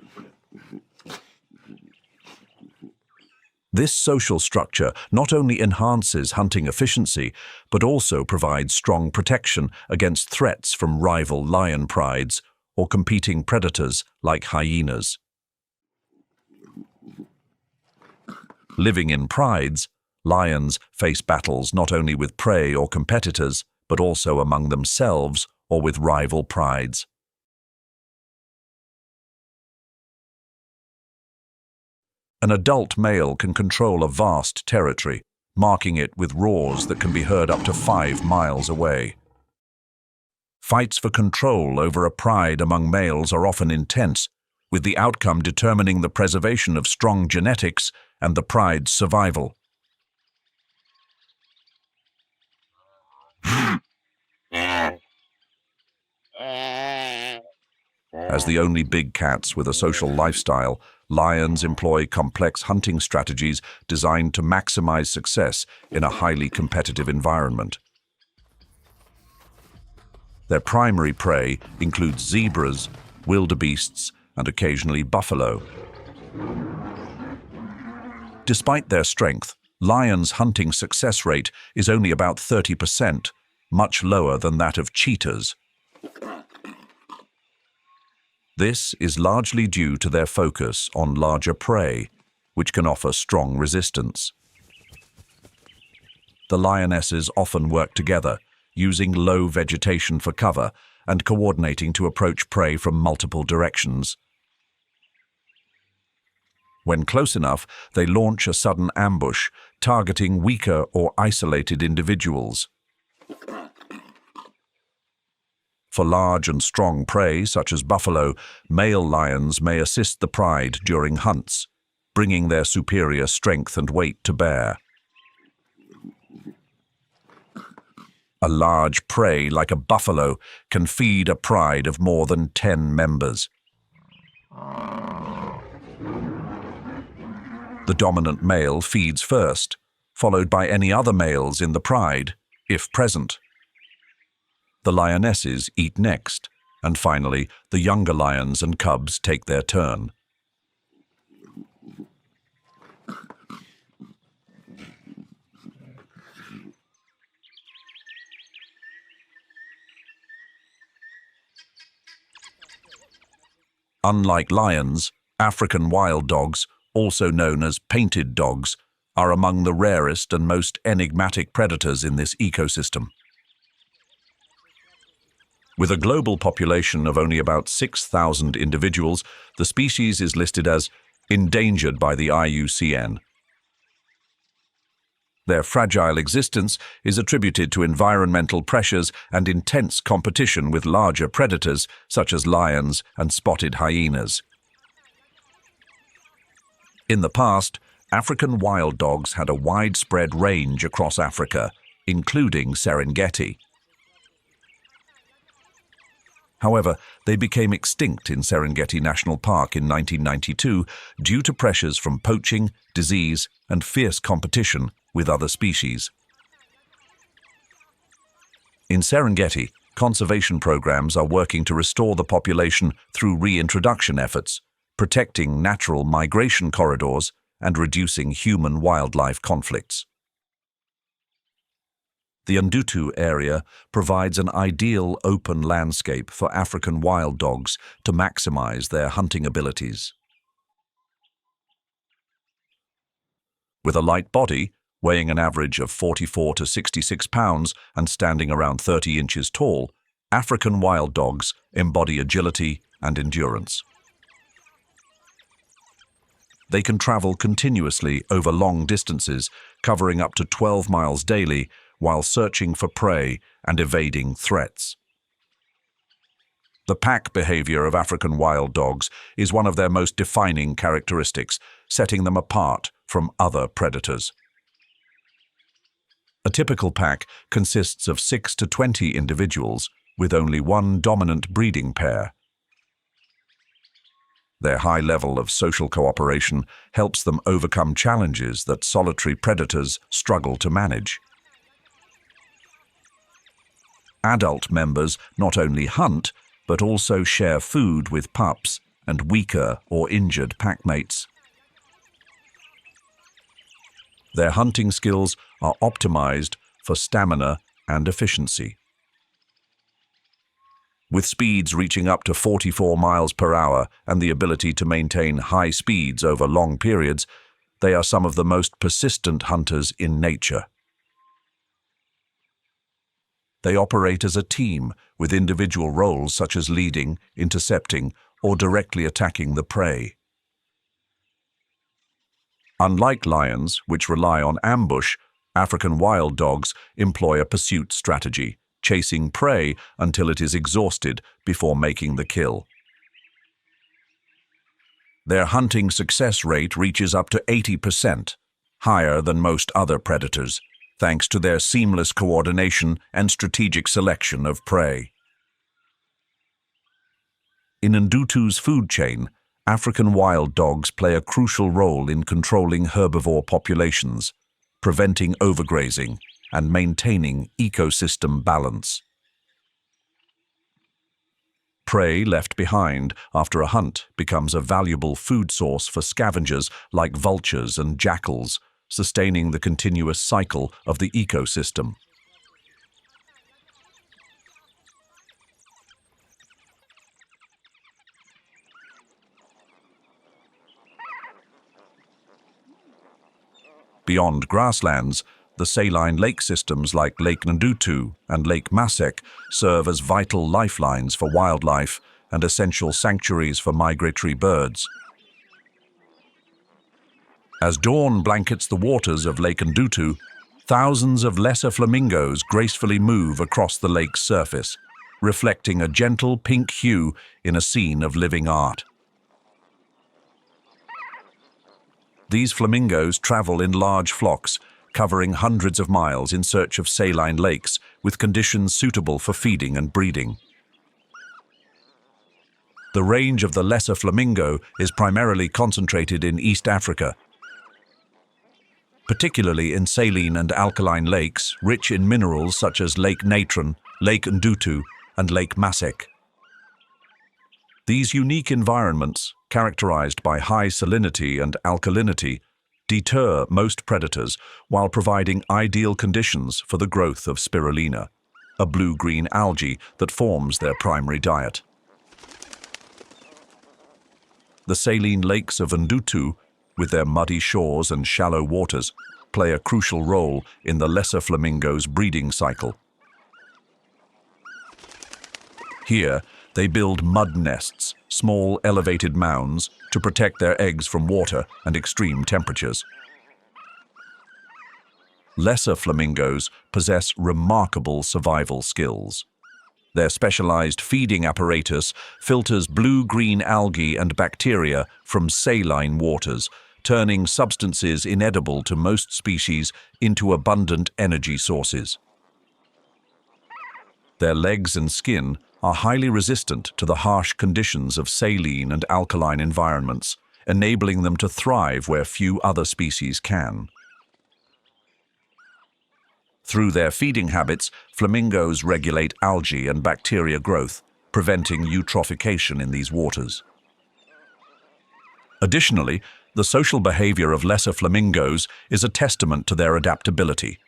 [SPEAKER 1] This social structure not only enhances hunting efficiency, but also provides strong protection against threats from rival lion prides or competing predators like hyenas. Living in prides, lions face battles not only with prey or competitors, but also among themselves or with rival prides. An adult male can control a vast territory, marking it with roars that can be heard up to 5 miles away. Fights for control over a pride among males are often intense, with the outcome determining the preservation of strong genetics and the pride's survival. As the only big cats with a social lifestyle, lions employ complex hunting strategies designed to maximize success in a highly competitive environment. Their primary prey includes zebras, wildebeests, and occasionally buffalo. Despite their strength, lions' hunting success rate is only about 30%, much lower than that of cheetahs. This is largely due to their focus on larger prey, which can offer strong resistance. The lionesses often work together, using low vegetation for cover and coordinating to approach prey from multiple directions. When close enough, they launch a sudden ambush, targeting weaker or isolated individuals. For large and strong prey, such as buffalo, male lions may assist the pride during hunts, bringing their superior strength and weight to bear. A large prey like a buffalo can feed a pride of more than 10 members. The dominant male feeds first, followed by any other males in the pride, if present. The lionesses eat next, and finally, the younger lions and cubs take their turn. Unlike lions, African wild dogs, also known as painted dogs, are among the rarest and most enigmatic predators in this ecosystem. With a global population of only about 6,000 individuals, the species is listed as endangered by the IUCN. Their fragile existence is attributed to environmental pressures and intense competition with larger predators such as lions and spotted hyenas. In the past, African wild dogs had a widespread range across Africa, including Serengeti. However, they became extinct in Serengeti National Park in 1992 due to pressures from poaching, disease, and fierce competition with other species. In Serengeti, conservation programs are working to restore the population through reintroduction efforts, protecting natural migration corridors and reducing human-wildlife conflicts. The Ndutu area provides an ideal open landscape for African wild dogs to maximize their hunting abilities. With a light body, weighing an average of 44 to 66 pounds and standing around 30 inches tall, African wild dogs embody agility and endurance. They can travel continuously over long distances, covering up to 12 miles daily, while searching for prey and evading threats. The pack behavior of African wild dogs is one of their most defining characteristics, setting them apart from other predators. A typical pack consists of 6 to 20 individuals, with only one dominant breeding pair. Their high level of social cooperation helps them overcome challenges that solitary predators struggle to manage. Adult members not only hunt, but also share food with pups and weaker or injured packmates. Their hunting skills are optimized for stamina and efficiency. With speeds reaching up to 44 miles per hour and the ability to maintain high speeds over long periods, they are some of the most persistent hunters in nature. They operate as a team with individual roles such as leading, intercepting, or directly attacking the prey. Unlike lions, which rely on ambush, African wild dogs employ a pursuit strategy, chasing prey until it is exhausted before making the kill. Their hunting success rate reaches up to 80%, higher than most other predators, thanks to their seamless coordination and strategic selection of prey. In Ndutu's food chain, African wild dogs play a crucial role in controlling herbivore populations, preventing overgrazing, and maintaining ecosystem balance. Prey left behind after a hunt becomes a valuable food source for scavengers like vultures and jackals, sustaining the continuous cycle of the ecosystem. Beyond grasslands, the saline lake systems like Lake Ndutu and Lake Masek serve as vital lifelines for wildlife and essential sanctuaries for migratory birds. As dawn blankets the waters of Lake Ndutu, thousands of lesser flamingos gracefully move across the lake's surface, reflecting a gentle pink hue in a scene of living art. These flamingos travel in large flocks, covering hundreds of miles in search of saline lakes with conditions suitable for feeding and breeding. The range of the lesser flamingo is primarily concentrated in East Africa, particularly in saline and alkaline lakes rich in minerals such as Lake Natron, Lake Ndutu, and Lake Masek. These unique environments, characterized by high salinity and alkalinity, deter most predators while providing ideal conditions for the growth of spirulina, a blue-green algae that forms their primary diet. The saline lakes of Ndutu, with their muddy shores and shallow waters, play a crucial role in the lesser flamingo's breeding cycle. Here, they build mud nests, small elevated mounds, to protect their eggs from water and extreme temperatures. Lesser flamingos possess remarkable survival skills. Their specialized feeding apparatus filters blue-green algae and bacteria from saline waters, turning substances inedible to most species into abundant energy sources. Their legs and skin are highly resistant to the harsh conditions of saline and alkaline environments, enabling them to thrive where few other species can. Through their feeding habits, flamingos regulate algae and bacteria growth, preventing eutrophication in these waters. Additionally, the social behavior of lesser flamingos is a testament to their adaptability.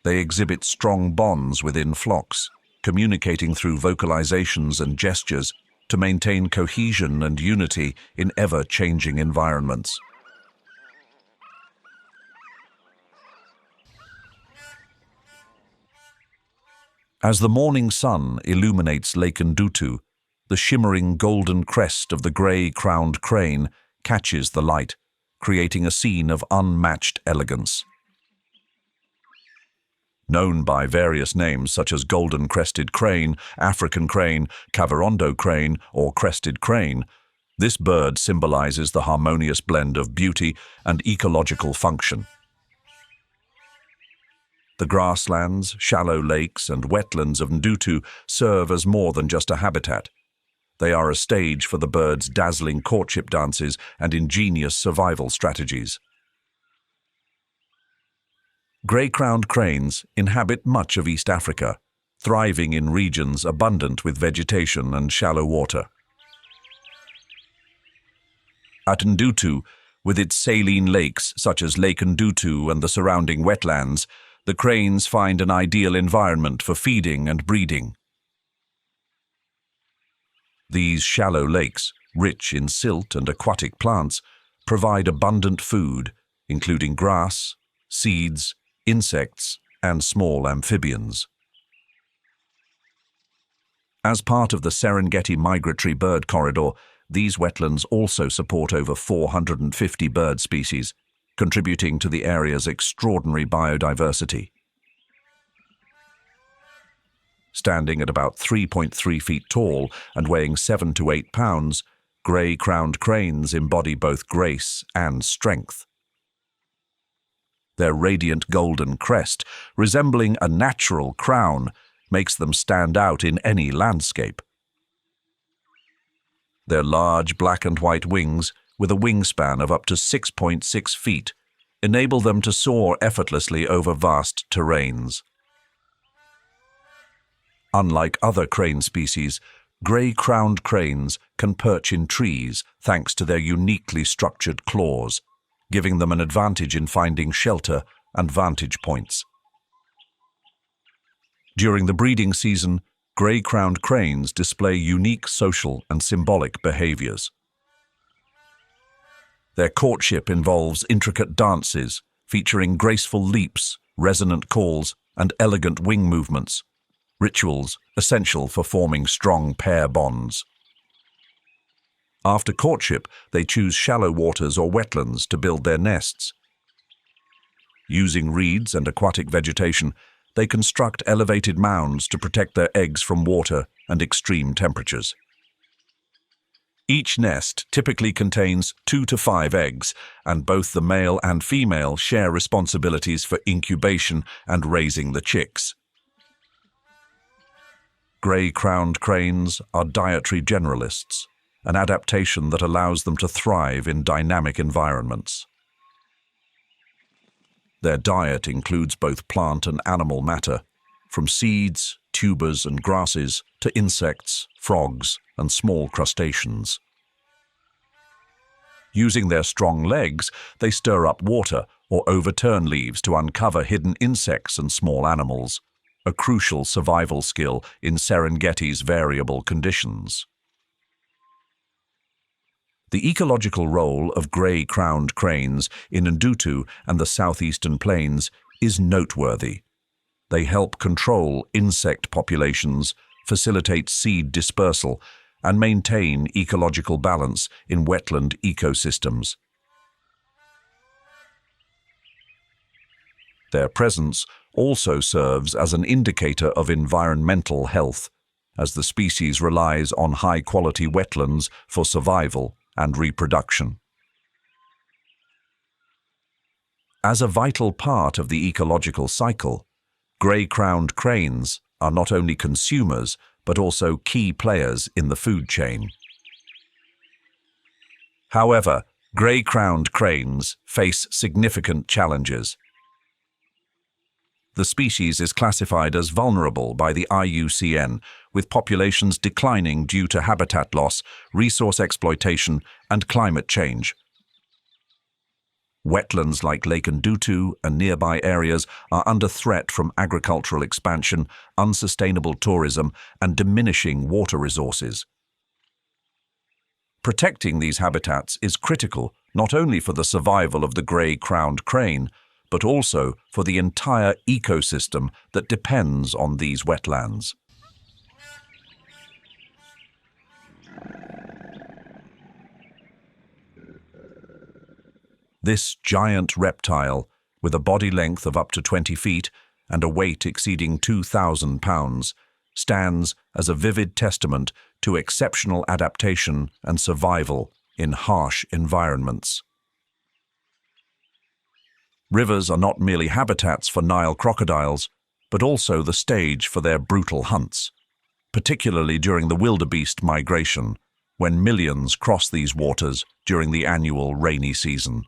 [SPEAKER 1] They exhibit strong bonds within flocks, communicating through vocalizations and gestures to maintain cohesion and unity in ever-changing environments. As the morning sun illuminates Lake Ndutu, the shimmering golden crest of the gray-crowned crane catches the light, creating a scene of unmatched elegance. Known by various names such as golden-crested crane, African crane, Kavirondo crane, or crested crane, this bird symbolizes the harmonious blend of beauty and ecological function. The grasslands, shallow lakes, and wetlands of Ndutu serve as more than just a habitat. They are a stage for the bird's dazzling courtship dances and ingenious survival strategies. Grey-crowned cranes inhabit much of East Africa, thriving in regions abundant with vegetation and shallow water. At Ndutu, With its saline lakes, such as Lake Ndutu and the surrounding wetlands, the cranes find an ideal environment for feeding and breeding. These shallow lakes, rich in silt and aquatic plants, provide abundant food, including grass, seeds, insects, and small amphibians. As part of the Serengeti migratory bird corridor, these wetlands also support over 450 bird species, contributing to the area's extraordinary biodiversity. Standing at about 3.3 feet tall and weighing 7 to 8 pounds, grey-crowned cranes embody both grace and strength. Their radiant golden crest, resembling a natural crown, makes them stand out in any landscape. Their large black and white wings, with a wingspan of up to 6.6 feet, enable them to soar effortlessly over vast terrains. Unlike other crane species, grey-crowned cranes can perch in trees thanks to their uniquely structured claws, giving them an advantage in finding shelter and vantage points. During the breeding season, grey-crowned cranes display unique social and symbolic behaviors. Their courtship involves intricate dances featuring graceful leaps, resonant calls, and elegant wing movements, rituals essential for forming strong pair bonds. After courtship, they choose shallow waters or wetlands to build their nests. Using reeds and aquatic vegetation, they construct elevated mounds to protect their eggs from water and extreme temperatures. Each nest typically contains 2 to 5 eggs, and both the male and female share responsibilities for incubation and raising the chicks. Grey-crowned cranes are dietary generalists, an adaptation that allows them to thrive in dynamic environments. Their diet includes both plant and animal matter, from seeds, tubers and grasses to insects, frogs, and small crustaceans. Using their strong legs, they stir up water or overturn leaves to uncover hidden insects and small animals, a crucial survival skill in Serengeti's variable conditions. The ecological role of grey-crowned cranes in Ndutu and the southeastern plains is noteworthy. They help control insect populations, facilitate seed dispersal, and maintain ecological balance in wetland ecosystems. Their presence also serves as an indicator of environmental health, as the species relies on high-quality wetlands for survival and reproduction. As a vital part of the ecological cycle, grey-crowned cranes are not only consumers but also key players in the food chain. However, grey-crowned cranes face significant challenges. The species is classified as vulnerable by the IUCN, with populations declining due to habitat loss, resource exploitation, and climate change. Wetlands like Lake Ndutu and nearby areas are under threat from agricultural expansion, unsustainable tourism, and diminishing water resources. Protecting these habitats is critical not only for the survival of the grey-crowned crane, but also for the entire ecosystem that depends on these wetlands. This giant reptile, with a body length of up to 20 feet and a weight exceeding 2,000 pounds, stands as a vivid testament to exceptional adaptation and survival in harsh environments. Rivers are not merely habitats for Nile crocodiles, but also the stage for their brutal hunts, particularly during the wildebeest migration, when millions cross these waters during the annual rainy season.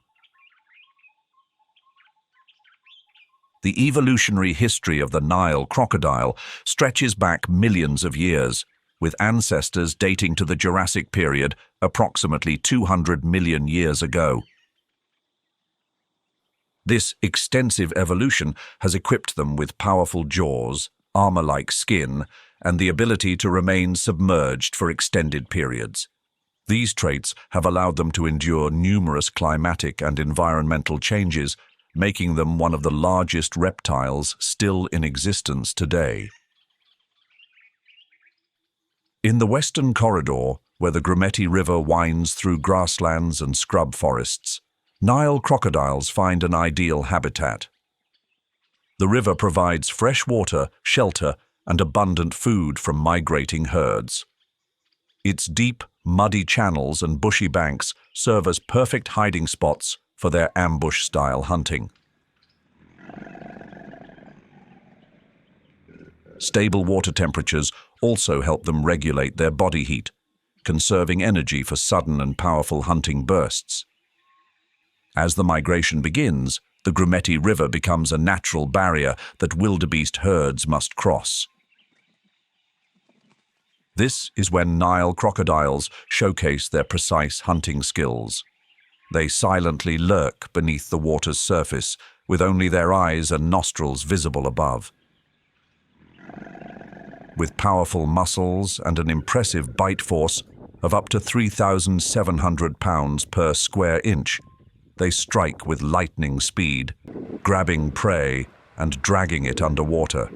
[SPEAKER 1] The evolutionary history of the Nile crocodile stretches back millions of years, with ancestors dating to the Jurassic period approximately 200 million years ago. This extensive evolution has equipped them with powerful jaws, armor-like skin, and the ability to remain submerged for extended periods. These traits have allowed them to endure numerous climatic and environmental changes, making them one of the largest reptiles still in existence today. In the Western Corridor, where the Grumeti River winds through grasslands and scrub forests, Nile crocodiles find an ideal habitat. The river provides fresh water, shelter, and abundant food from migrating herds. Its deep, muddy channels and bushy banks serve as perfect hiding spots for their ambush-style hunting. Stable water temperatures also help them regulate their body heat, conserving energy for sudden and powerful hunting bursts. As the migration begins, the Grumeti River becomes a natural barrier that wildebeest herds must cross. This is when Nile crocodiles showcase their precise hunting skills. They silently lurk beneath the water's surface, with only their eyes and nostrils visible above. With powerful muscles and an impressive bite force of up to 3,700 pounds per square inch, they strike with lightning speed, grabbing prey and dragging it underwater.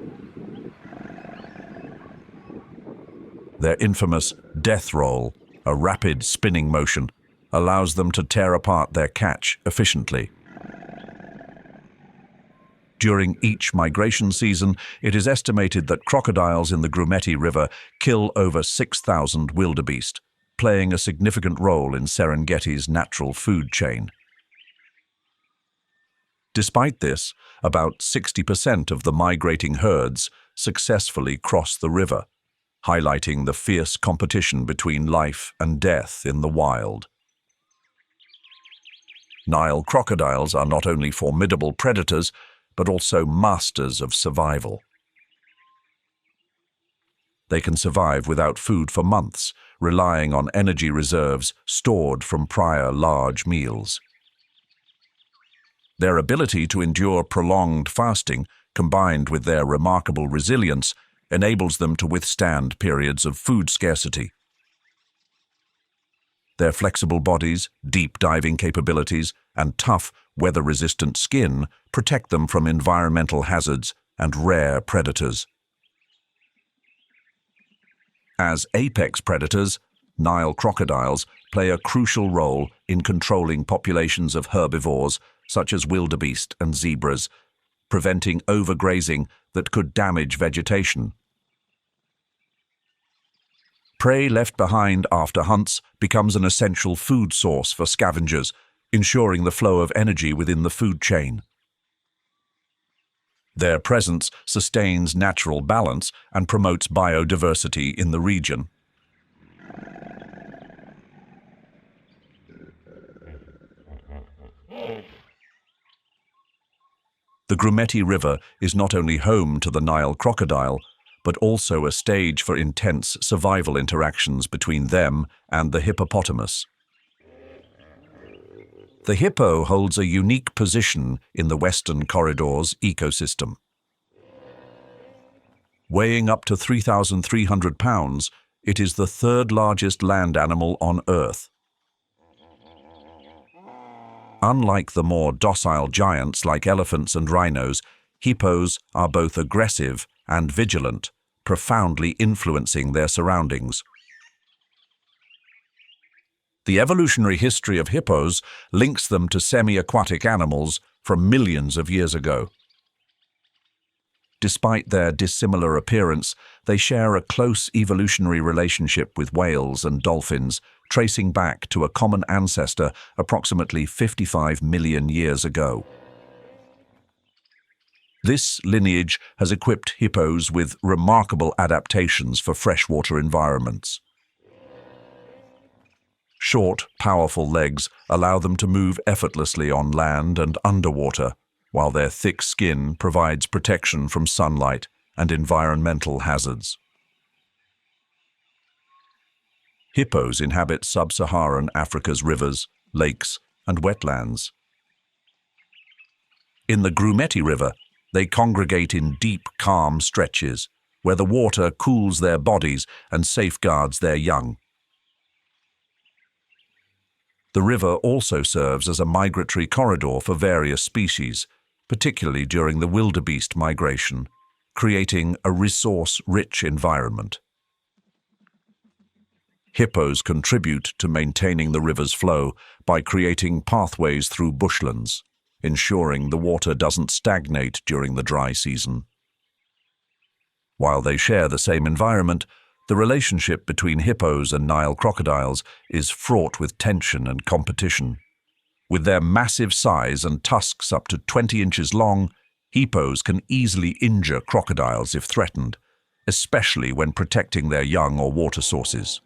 [SPEAKER 1] Their infamous death roll, a rapid spinning motion, allows them to tear apart their catch efficiently. During each migration season, it is estimated that crocodiles in the Grumeti River kill over 6,000 wildebeest, playing a significant role in Serengeti's natural food chain. Despite this, about 60% of the migrating herds successfully cross the river, highlighting the fierce competition between life and death in the wild. Nile crocodiles are not only formidable predators, but also masters of survival. They can survive without food for months, relying on energy reserves stored from prior large meals. Their ability to endure prolonged fasting, combined with their remarkable resilience, enables them to withstand periods of food scarcity. Their flexible bodies, deep diving capabilities, and tough, weather-resistant skin protect them from environmental hazards and rare predators. As apex predators, Nile crocodiles play a crucial role in controlling populations of herbivores such as wildebeest and zebras, preventing overgrazing that could damage vegetation. Prey left behind after hunts becomes an essential food source for scavengers, ensuring the flow of energy within the food chain. Their presence sustains natural balance and promotes biodiversity in the region. The Grumeti River is not only home to the Nile crocodile, but also a stage for intense survival interactions between them and the hippopotamus. The hippo holds a unique position in the Western Corridor's ecosystem. Weighing up to 3,300 pounds, it is the third largest land animal on Earth. Unlike the more docile giants like elephants and rhinos, hippos are both aggressive and vigilant, profoundly influencing their surroundings. The evolutionary history of hippos links them to semi-aquatic animals from millions of years ago. Despite their dissimilar appearance, they share a close evolutionary relationship with whales and dolphins, tracing back to a common ancestor approximately 55 million years ago. This lineage has equipped hippos with remarkable adaptations for freshwater environments. Short, powerful legs allow them to move effortlessly on land and underwater, while their thick skin provides protection from sunlight and environmental hazards. Hippos inhabit sub-Saharan Africa's rivers, lakes, and wetlands. In the Grumeti River, they congregate in deep, calm stretches, where the water cools their bodies and safeguards their young. The river also serves as a migratory corridor for various species, particularly during the wildebeest migration, creating a resource-rich environment. Hippos contribute to maintaining the river's flow by creating pathways through bushlands, ensuring the water doesn't stagnate during the dry season. While they share the same environment, the relationship between hippos and Nile crocodiles is fraught with tension and competition. With their massive size and tusks up to 20 inches long, hippos can easily injure crocodiles if threatened, especially when protecting their young or water sources.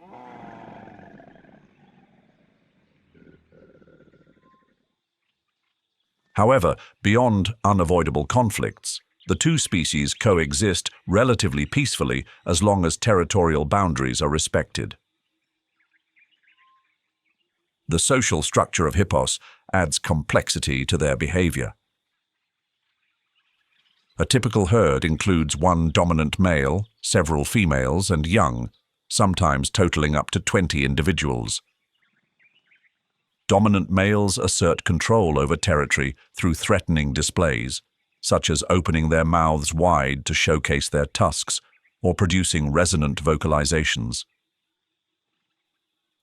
[SPEAKER 1] However, beyond unavoidable conflicts, the two species coexist relatively peacefully as long as territorial boundaries are respected. The social structure of hippos adds complexity to their behavior. A typical herd includes one dominant male, several females, and young, sometimes totaling up to 20 individuals. Dominant males assert control over territory through threatening displays, such as opening their mouths wide to showcase their tusks or producing resonant vocalizations.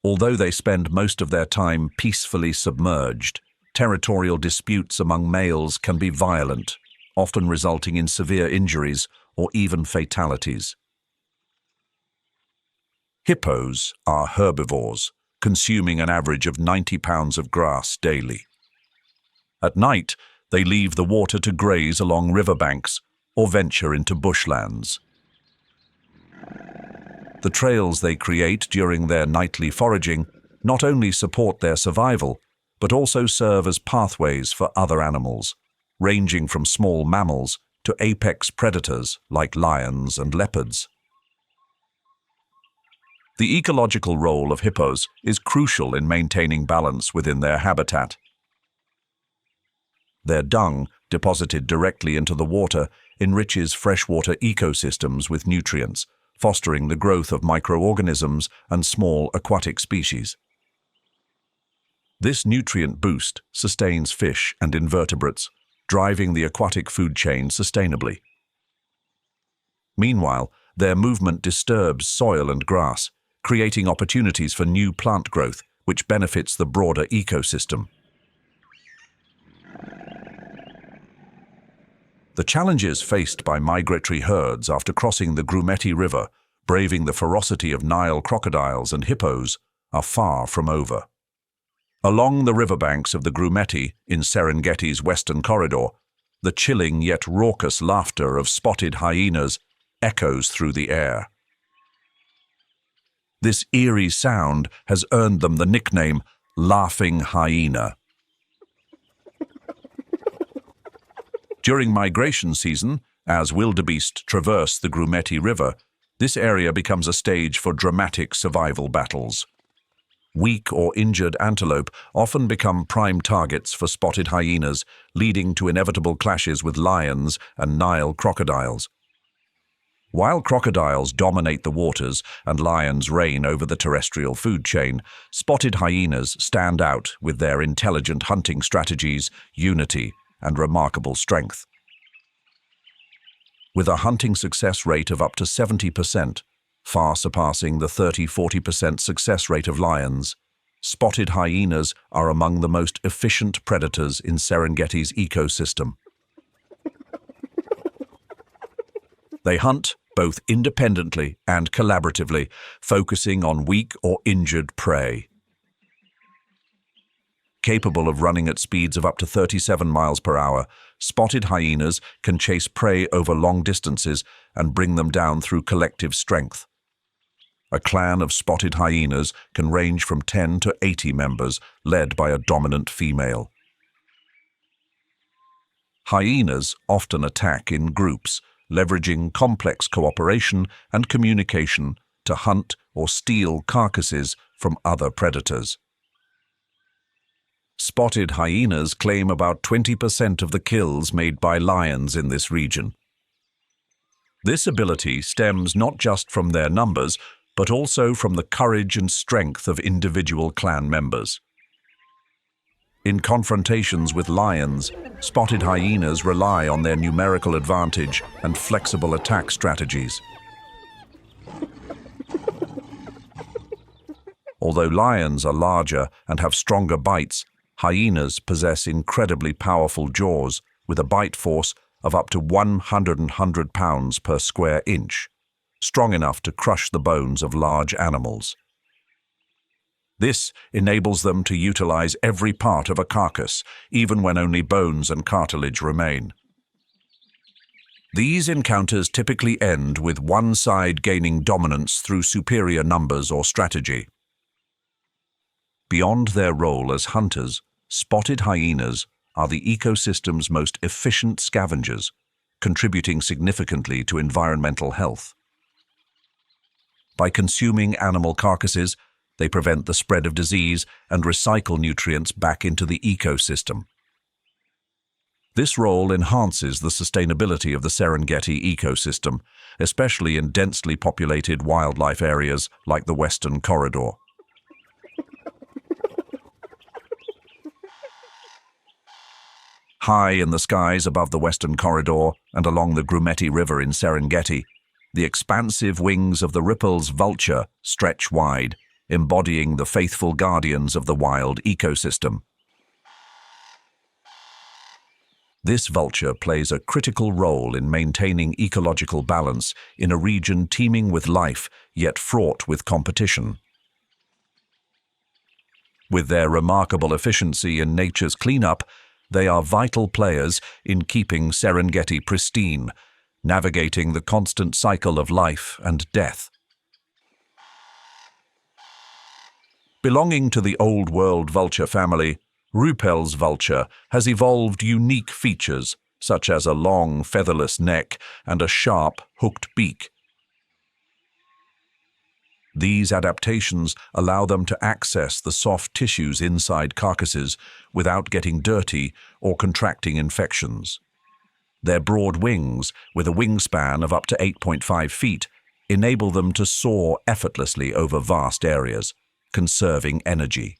[SPEAKER 1] Although they spend most of their time peacefully submerged, territorial disputes among males can be violent, often resulting in severe injuries or even fatalities. Hippos are herbivores, consuming an average of 90 pounds of grass daily. At night, they leave the water to graze along riverbanks or venture into bushlands. The trails they create during their nightly foraging not only support their survival, but also serve as pathways for other animals, ranging from small mammals to apex predators like lions and leopards. The ecological role of hippos is crucial in maintaining balance within their habitat. Their dung, deposited directly into the water, enriches freshwater ecosystems with nutrients, fostering the growth of microorganisms and small aquatic species. This nutrient boost sustains fish and invertebrates, driving the aquatic food chain sustainably. Meanwhile, their movement disturbs soil and grass, creating opportunities for new plant growth, which benefits the broader ecosystem. The challenges faced by migratory herds after crossing the Grumeti River, braving the ferocity of Nile crocodiles and hippos, are far from over. Along the riverbanks of the Grumeti in Serengeti's western corridor, the chilling yet raucous laughter of spotted hyenas echoes through the air. This eerie sound has earned them the nickname laughing hyena. During migration season, as wildebeest traverse the Grumeti River, this area becomes a stage for dramatic survival battles. Weak or injured antelope often become prime targets for spotted hyenas, leading to inevitable clashes with lions and Nile crocodiles. While crocodiles dominate the waters and lions reign over the terrestrial food chain, spotted hyenas stand out with their intelligent hunting strategies, unity, and remarkable strength. With a hunting success rate of up to 70%, far surpassing the 30–40% success rate of lions, spotted hyenas are among the most efficient predators in Serengeti's ecosystem. They hunt both independently and collaboratively, focusing on weak or injured prey. Capable of running at speeds of up to 37 miles per hour, spotted hyenas can chase prey over long distances and bring them down through collective strength. A clan of spotted hyenas can range from 10 to 80 members, led by a dominant female. Hyenas often attack in groups, leveraging complex cooperation and communication to hunt or steal carcasses from other predators. Spotted hyenas claim about 20% of the kills made by lions in this region. This ability stems not just from their numbers, but also from the courage and strength of individual clan members. In confrontations with lions, spotted hyenas rely on their numerical advantage and flexible attack strategies. Although lions are larger and have stronger bites, hyenas possess incredibly powerful jaws with a bite force of up to 100 pounds per square inch, strong enough to crush the bones of large animals. This enables them to utilize every part of a carcass, even when only bones and cartilage remain. These encounters typically end with one side gaining dominance through superior numbers or strategy. Beyond their role as hunters, spotted hyenas are the ecosystem's most efficient scavengers, contributing significantly to environmental health. By consuming animal carcasses, they prevent the spread of disease and recycle nutrients back into the ecosystem. This role enhances the sustainability of the Serengeti ecosystem, especially in densely populated wildlife areas like the Western Corridor. High in the skies above the Western Corridor and along the Grumeti River in Serengeti, the expansive wings of the Ripple's vulture stretch wide, embodying the faithful guardians of the wild ecosystem. This vulture plays a critical role in maintaining ecological balance in a region teeming with life, yet fraught with competition. With their remarkable efficiency in nature's cleanup, they are vital players in keeping Serengeti pristine, navigating the constant cycle of life and death. Belonging to the Old World vulture family, Ruppell's vulture has evolved unique features such as a long, featherless neck and a sharp, hooked beak. These adaptations allow them to access the soft tissues inside carcasses without getting dirty or contracting infections. Their broad wings, with a wingspan of up to 8.5 feet, enable them to soar effortlessly over vast areas, conserving energy.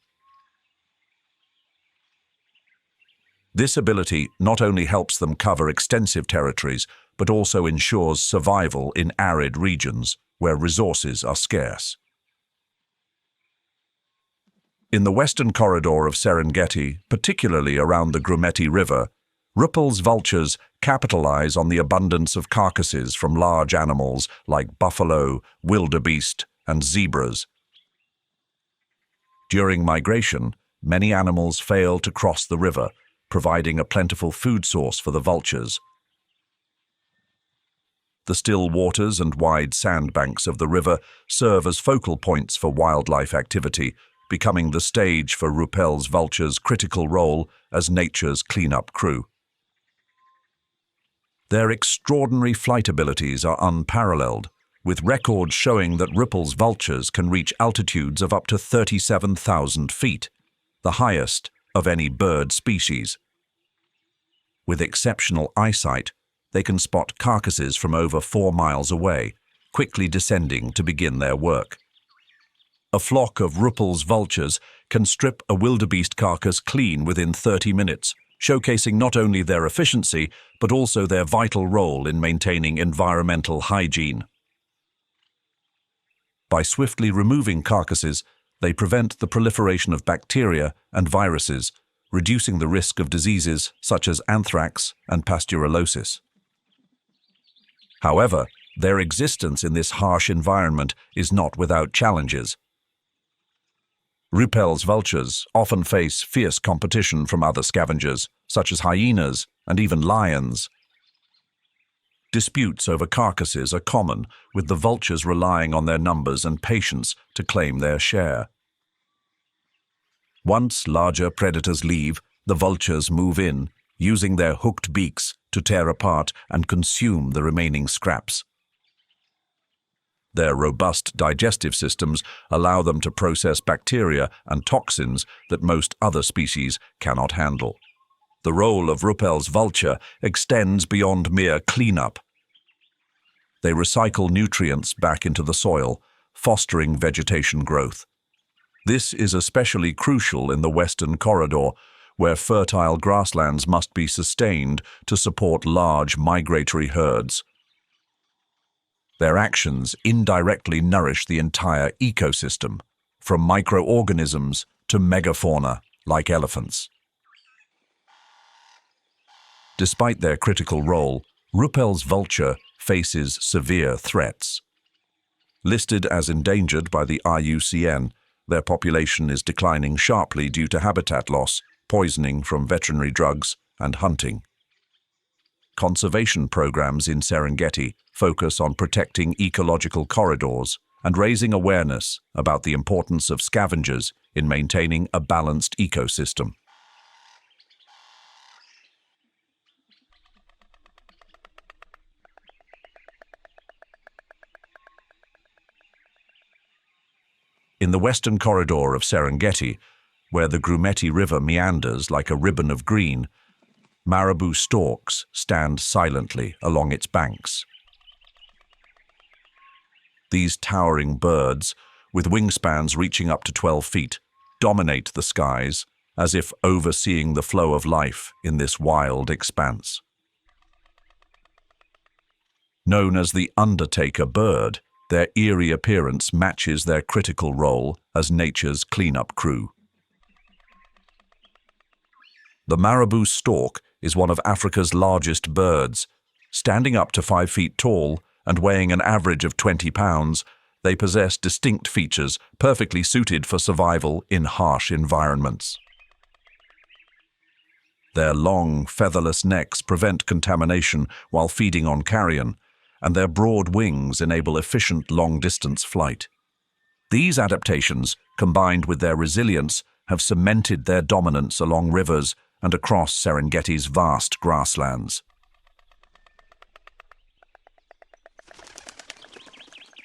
[SPEAKER 1] This ability not only helps them cover extensive territories, but also ensures survival in arid regions where resources are scarce. In the Western Corridor of Serengeti, particularly around the Grumeti River, Ruppell's vultures capitalize on the abundance of carcasses from large animals like buffalo, wildebeest, and zebras. During migration, many animals fail to cross the river, providing a plentiful food source for the vultures. The still waters and wide sandbanks of the river serve as focal points for wildlife activity, becoming the stage for Ruppell's vultures' critical role as nature's cleanup crew. Their extraordinary flight abilities are unparalleled, with records showing that Ruppell's vultures can reach altitudes of up to 37,000 feet, the highest of any bird species. With exceptional eyesight, they can spot carcasses from over 4 miles away, quickly descending to begin their work. A flock of Ruppell's vultures can strip a wildebeest carcass clean within 30 minutes, showcasing not only their efficiency, but also their vital role in maintaining environmental hygiene. By swiftly removing carcasses, they prevent the proliferation of bacteria and viruses, reducing the risk of diseases such as anthrax and pasteurellosis. However, their existence in this harsh environment is not without challenges. Ruppell's vultures often face fierce competition from other scavengers, such as hyenas and even lions. Disputes over carcasses are common, with the vultures relying on their numbers and patience to claim their share. Once larger predators leave, the vultures move in, using their hooked beaks to tear apart and consume the remaining scraps. Their robust digestive systems allow them to process bacteria and toxins that most other species cannot handle. The role of Ruppel's vulture extends beyond mere cleanup. They recycle nutrients back into the soil, fostering vegetation growth. This is especially crucial in the Western Corridor, where fertile grasslands must be sustained to support large migratory herds. Their actions indirectly nourish the entire ecosystem, from microorganisms to megafauna like elephants. Despite their critical role, Ruppel's vulture faces severe threats. Listed as endangered by the IUCN, their population is declining sharply due to habitat loss, poisoning from veterinary drugs, and hunting. Conservation programs in Serengeti focus on protecting ecological corridors and raising awareness about the importance of scavengers in maintaining a balanced ecosystem. In the western corridor of Serengeti, where the Grumeti River meanders like a ribbon of green, marabou storks stand silently along its banks. These towering birds, with wingspans reaching up to 12 feet, dominate the skies as if overseeing the flow of life in this wild expanse. Known as the Undertaker bird, their eerie appearance matches their critical role as nature's cleanup crew. The marabou stork is one of Africa's largest birds. Standing up to 5 feet tall and weighing an average of 20 pounds, they possess distinct features perfectly suited for survival in harsh environments. Their long, featherless necks prevent contamination while feeding on carrion, and their broad wings enable efficient long-distance flight. These adaptations, combined with their resilience, have cemented their dominance along rivers and across Serengeti's vast grasslands.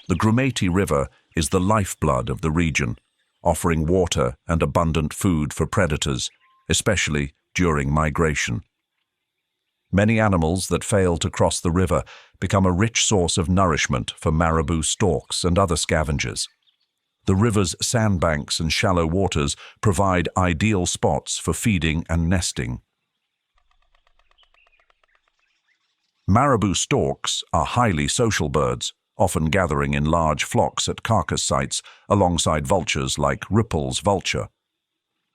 [SPEAKER 1] The Grumeti River is the lifeblood of the region, offering water and abundant food for predators, especially during migration. Many animals that fail to cross the river become a rich source of nourishment for marabou storks and other scavengers. The river's sandbanks and shallow waters provide ideal spots for feeding and nesting. Marabou storks are highly social birds, often gathering in large flocks at carcass sites alongside vultures like Ruppel's vulture.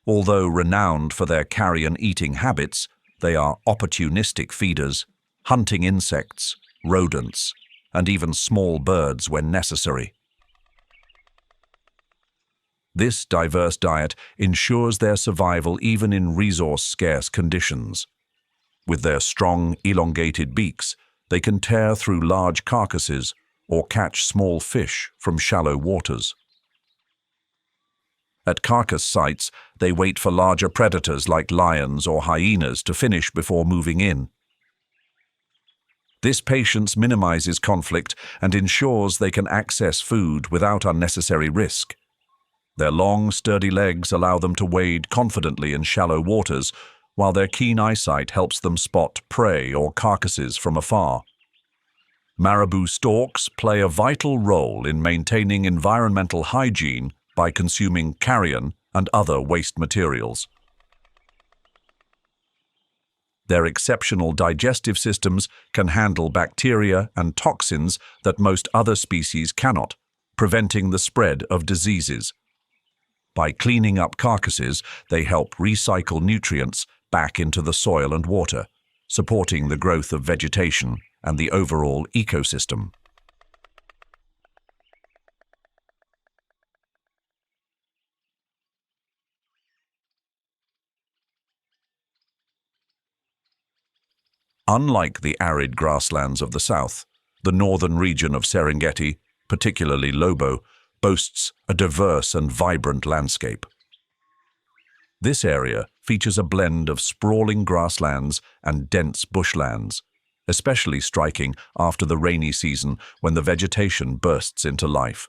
[SPEAKER 1] Although renowned for their carrion-eating habits, they are opportunistic feeders, hunting insects, rodents, and even small birds when necessary. This diverse diet ensures their survival even in resource-scarce conditions. With their strong, elongated beaks, they can tear through large carcasses or catch small fish from shallow waters. At carcass sites, they wait for larger predators like lions or hyenas to finish before moving in. This patience minimizes conflict and ensures they can access food without unnecessary risk. Their long, sturdy legs allow them to wade confidently in shallow waters, while their keen eyesight helps them spot prey or carcasses from afar. Marabou storks play a vital role in maintaining environmental hygiene by consuming carrion and other waste materials. Their exceptional digestive systems can handle bacteria and toxins that most other species cannot, preventing the spread of diseases. By cleaning up carcasses, they help recycle nutrients back into the soil and water, supporting the growth of vegetation and the overall ecosystem. Unlike the arid grasslands of the south, the northern region of Serengeti, particularly Lobo, boasts a diverse and vibrant landscape. This area features a blend of sprawling grasslands and dense bushlands, especially striking after the rainy season when the vegetation bursts into life.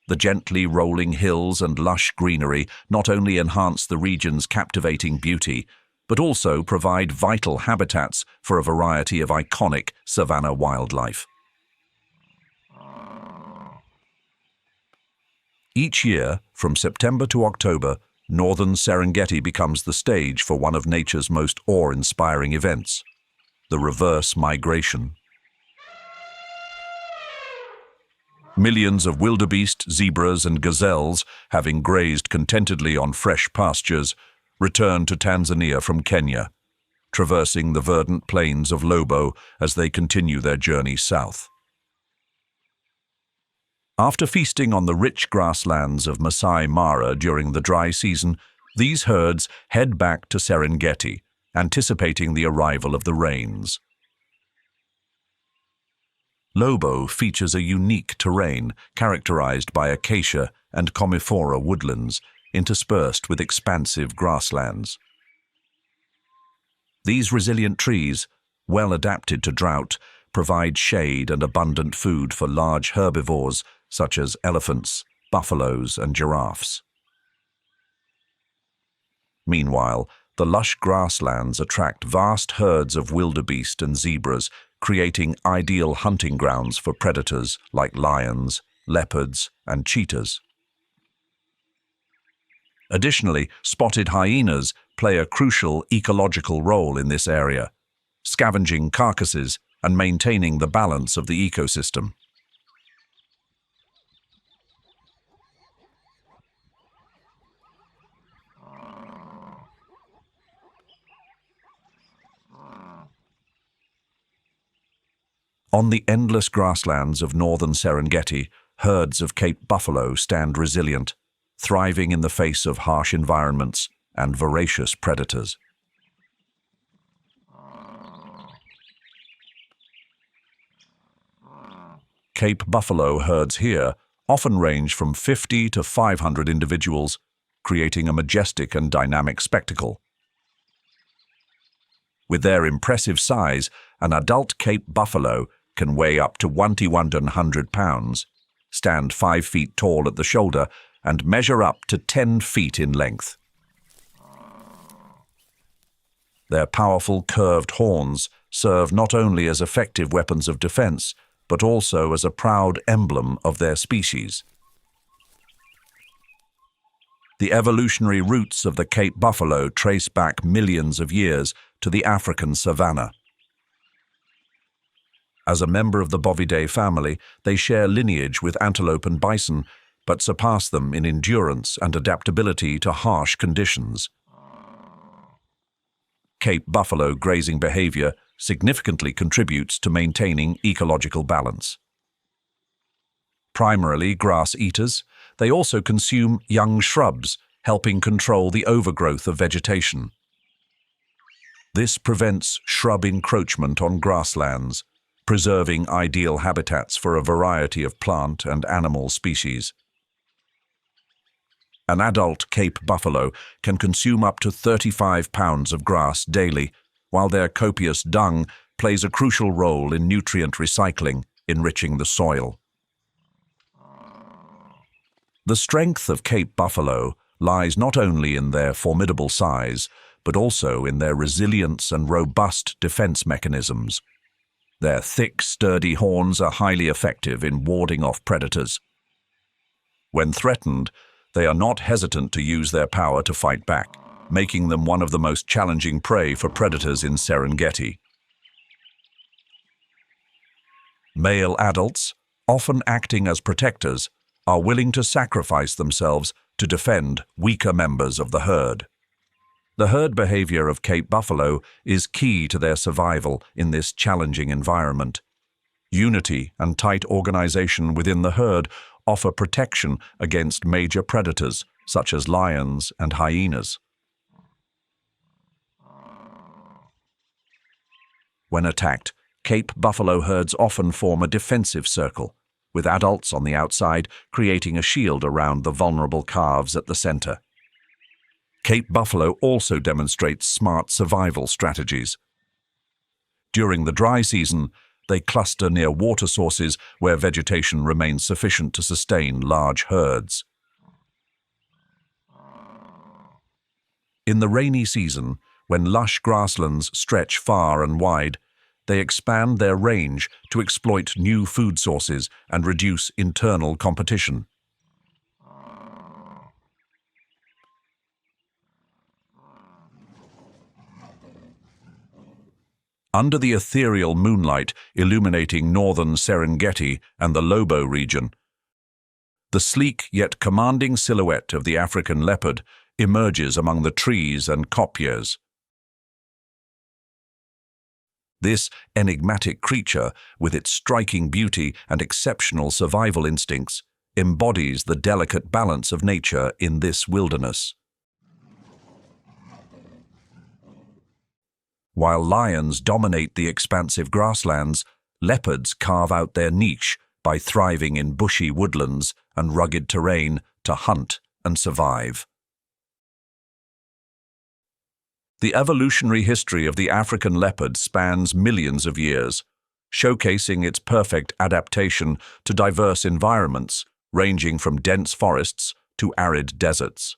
[SPEAKER 1] The gently rolling hills and lush greenery not only enhance the region's captivating beauty, but also provide vital habitats for a variety of iconic savanna wildlife. Each year, from September to October, northern Serengeti becomes the stage for one of nature's most awe-inspiring events, the reverse migration. Millions of wildebeest, zebras and gazelles, having grazed contentedly on fresh pastures, return to Tanzania from Kenya, traversing the verdant plains of Lobo as they continue their journey south. After feasting on the rich grasslands of Masai Mara during the dry season, these herds head back to Serengeti, anticipating the arrival of the rains. Lobo features a unique terrain characterized by acacia and commiphora woodlands, interspersed with expansive grasslands. These resilient trees, well adapted to drought, provide shade and abundant food for large herbivores such as elephants, buffaloes, and giraffes. Meanwhile, the lush grasslands attract vast herds of wildebeest and zebras, creating ideal hunting grounds for predators like lions, leopards, and cheetahs. Additionally, spotted hyenas play a crucial ecological role in this area, scavenging carcasses and maintaining the balance of the ecosystem. On the endless grasslands of northern Serengeti, herds of Cape buffalo stand resilient, thriving in the face of harsh environments and voracious predators. Cape buffalo herds here often range from 50 to 500 individuals, creating a majestic and dynamic spectacle. With their impressive size, an adult Cape buffalo can weigh up to 100 pounds, stand 5 feet tall at the shoulder, and measure up to 10 feet in length. Their powerful curved horns serve not only as effective weapons of defense, but also as a proud emblem of their species. The evolutionary roots of the Cape buffalo trace back millions of years to the African savanna. As a member of the Bovidae family, they share lineage with antelope and bison, but surpass them in endurance and adaptability to harsh conditions. Cape buffalo grazing behavior significantly contributes to maintaining ecological balance. Primarily grass eaters, they also consume young shrubs, helping control the overgrowth of vegetation. This prevents shrub encroachment on grasslands, preserving ideal habitats for a variety of plant and animal species. An adult Cape buffalo can consume up to 35 pounds of grass daily, while their copious dung plays a crucial role in nutrient recycling, enriching the soil. The strength of Cape buffalo lies not only in their formidable size, but also in their resilience and robust defense mechanisms. Their thick, sturdy horns are highly effective in warding off predators. When threatened, they are not hesitant to use their power to fight back, making them one of the most challenging prey for predators in Serengeti. Male adults, often acting as protectors, are willing to sacrifice themselves to defend weaker members of the herd. The herd behavior of Cape buffalo is key to their survival in this challenging environment. Unity and tight organization within the herd offer protection against major predators such as lions and hyenas. When attacked, Cape buffalo herds often form a defensive circle, with adults on the outside creating a shield around the vulnerable calves at the center. Cape buffalo also demonstrates smart survival strategies. During the dry season, they cluster near water sources where vegetation remains sufficient to sustain large herds. In the rainy season, when lush grasslands stretch far and wide, they expand their range to exploit new food sources and reduce internal competition. Under the ethereal moonlight illuminating northern Serengeti and the Lobo region, the sleek yet commanding silhouette of the African leopard emerges among the trees and kopjes. This enigmatic creature, with its striking beauty and exceptional survival instincts, embodies the delicate balance of nature in this wilderness. While lions dominate the expansive grasslands, leopards carve out their niche by thriving in bushy woodlands and rugged terrain to hunt and survive. The evolutionary history of the African leopard spans millions of years, showcasing its perfect adaptation to diverse environments, ranging from dense forests to arid deserts.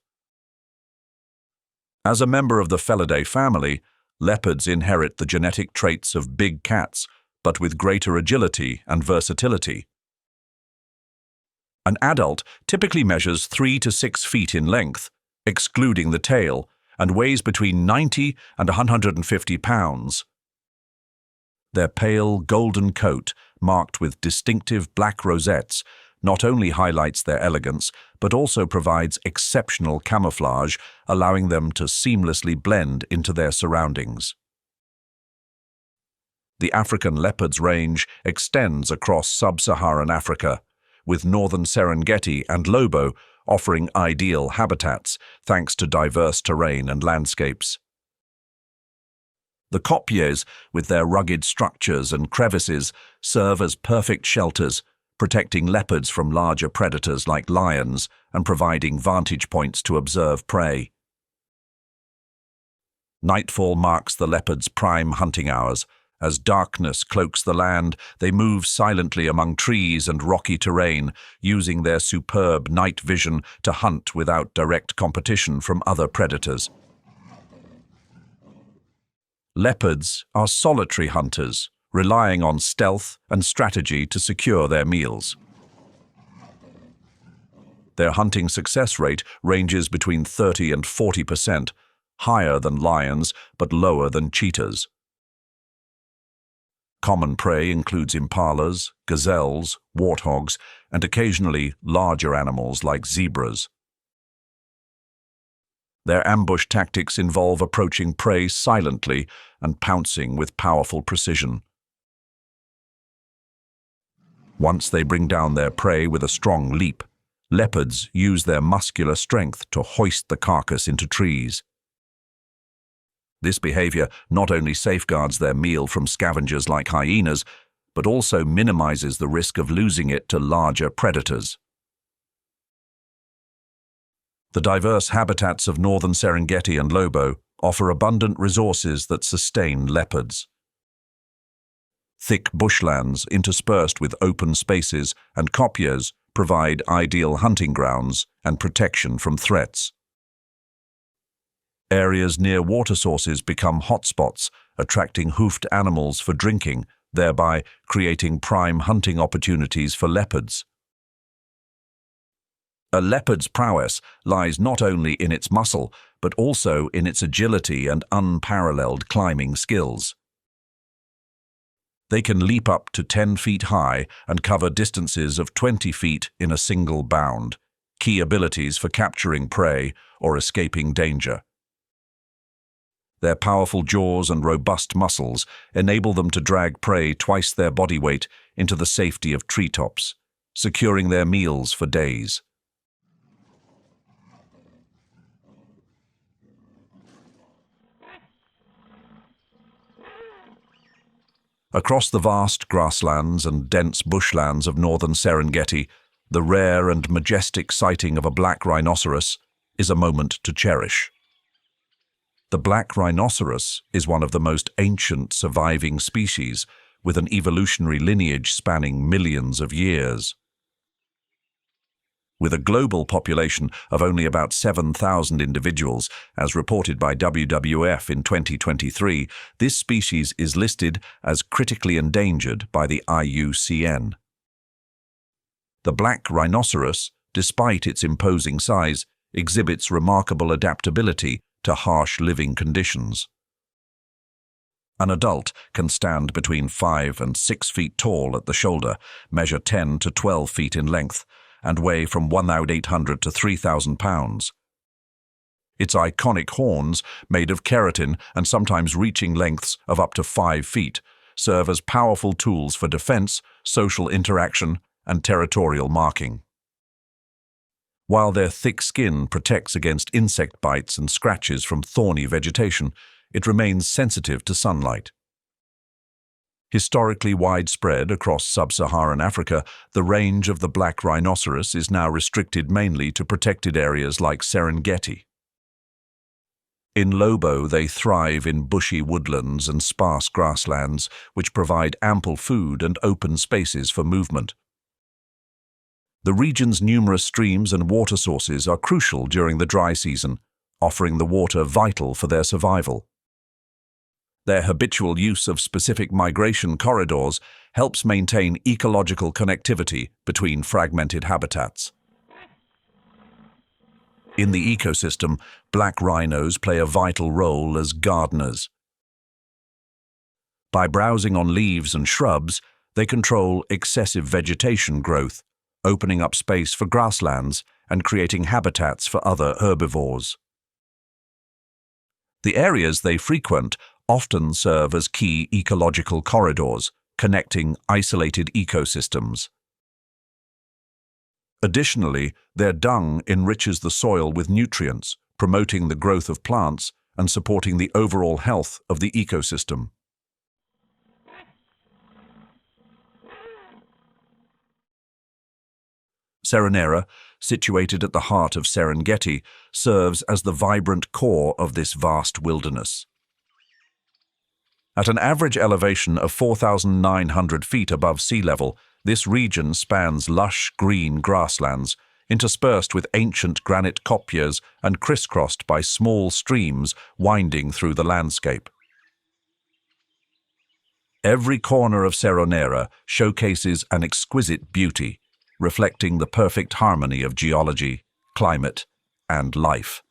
[SPEAKER 1] As a member of the Felidae family, leopards inherit the genetic traits of big cats, but with greater agility and versatility. An adult typically measures 3 to 6 feet in length, excluding the tail, and weighs between 90 and 150 pounds. Their pale golden coat, marked with distinctive black rosettes, not only highlights their elegance, but also provides exceptional camouflage, allowing them to seamlessly blend into their surroundings. The African leopard's range extends across sub-Saharan Africa, with northern Serengeti and Lobo offering ideal habitats thanks to diverse terrain and landscapes. The kopjes, with their rugged structures and crevices, serve as perfect shelters, protecting leopards from larger predators like lions and providing vantage points to observe prey. Nightfall marks the leopard's prime hunting hours. As darkness cloaks the land, they move silently among trees and rocky terrain, using their superb night vision to hunt without direct competition from other predators. Leopards are solitary hunters, relying on stealth and strategy to secure their meals. Their hunting success rate ranges between 30 and 40%, higher than lions but lower than cheetahs. Common prey includes impalas, gazelles, warthogs, and occasionally larger animals like zebras. Their ambush tactics involve approaching prey silently and pouncing with powerful precision. Once they bring down their prey with a strong leap, leopards use their muscular strength to hoist the carcass into trees. This behavior not only safeguards their meal from scavengers like hyenas, but also minimizes the risk of losing it to larger predators. The diverse habitats of northern Serengeti and Lobo offer abundant resources that sustain leopards. Thick bushlands interspersed with open spaces and kopjes provide ideal hunting grounds and protection from threats. Areas near water sources become hotspots, attracting hoofed animals for drinking, thereby creating prime hunting opportunities for leopards. A leopard's prowess lies not only in its muscle, but also in its agility and unparalleled climbing skills. They can leap up to 10 feet high and cover distances of 20 feet in a single bound, key abilities for capturing prey or escaping danger. Their powerful jaws and robust muscles enable them to drag prey twice their body weight into the safety of treetops, securing their meals for days. Across the vast grasslands and dense bushlands of northern Serengeti, the rare and majestic sighting of a black rhinoceros is a moment to cherish. The black rhinoceros is one of the most ancient surviving species, with an evolutionary lineage spanning millions of years. With a global population of only about 7,000 individuals, as reported by WWF in 2023, this species is listed as critically endangered by the IUCN. The black rhinoceros, despite its imposing size, exhibits remarkable adaptability to harsh living conditions. An adult can stand between 5 and 6 feet tall at the shoulder, measure 10 to 12 feet in length, and weigh from 1,800 to 3,000 pounds. Its iconic horns, made of keratin and sometimes reaching lengths of up to 5 feet, serve as powerful tools for defense, social interaction, and territorial marking. While their thick skin protects against insect bites and scratches from thorny vegetation, it remains sensitive to sunlight. Historically widespread across sub-Saharan Africa, the range of the black rhinoceros is now restricted mainly to protected areas like Serengeti. In Lobo, they thrive in bushy woodlands and sparse grasslands, which provide ample food and open spaces for movement. The region's numerous streams and water sources are crucial during the dry season, offering the water vital for their survival. Their habitual use of specific migration corridors helps maintain ecological connectivity between fragmented habitats. In the ecosystem, black rhinos play a vital role as gardeners. By browsing on leaves and shrubs, they control excessive vegetation growth, opening up space for grasslands and creating habitats for other herbivores. The areas they frequent often serve as key ecological corridors, connecting isolated ecosystems. Additionally, their dung enriches the soil with nutrients, promoting the growth of plants and supporting the overall health of the ecosystem. Serenera, situated at the heart of Serengeti, serves as the vibrant core of this vast wilderness. At an average elevation of 4,900 feet above sea level, this region spans lush green grasslands, interspersed with ancient granite kopjes and crisscrossed by small streams winding through the landscape. Every corner of Serenera showcases an exquisite beauty, reflecting the perfect harmony of geology, climate, and life.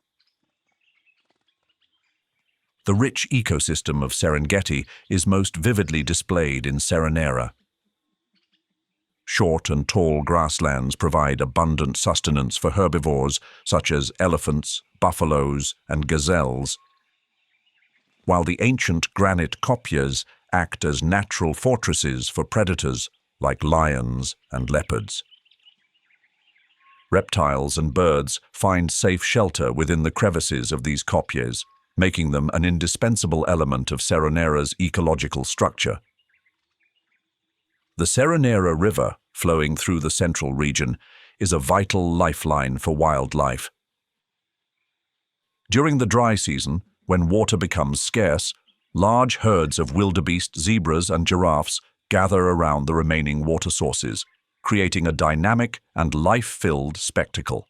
[SPEAKER 1] The rich ecosystem of Serengeti is most vividly displayed in Serenera. Short and tall grasslands provide abundant sustenance for herbivores such as elephants, buffaloes, and gazelles, while the ancient granite kopjes act as natural fortresses for predators like lions and leopards. Reptiles and birds find safe shelter within the crevices of these kopjes, making them an indispensable element of Serenera's ecological structure. The Serenera River, flowing through the central region, is a vital lifeline for wildlife. During the dry season, when water becomes scarce, large herds of wildebeest, zebras, and giraffes gather around the remaining water sources, creating a dynamic and life-filled spectacle.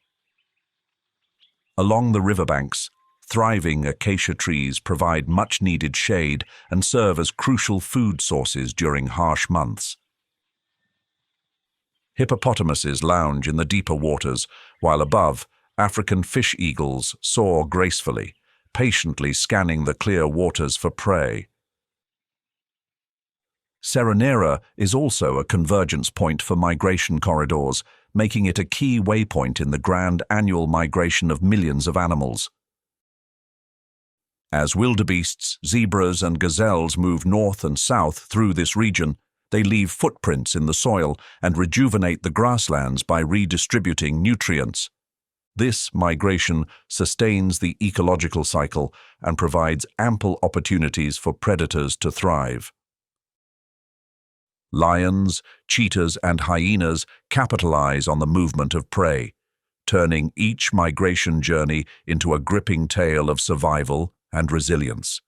[SPEAKER 1] Along the riverbanks, thriving acacia trees provide much-needed shade and serve as crucial food sources during harsh months. Hippopotamuses lounge in the deeper waters, while above, African fish eagles soar gracefully, patiently scanning the clear waters for prey. Serenera is also a convergence point for migration corridors, making it a key waypoint in the grand annual migration of millions of animals. As wildebeests, zebras, and gazelles move north and south through this region, they leave footprints in the soil and rejuvenate the grasslands by redistributing nutrients. This migration sustains the ecological cycle and provides ample opportunities for predators to thrive. Lions, cheetahs, and hyenas capitalize on the movement of prey, turning each migration journey into a gripping tale of survival and resilience.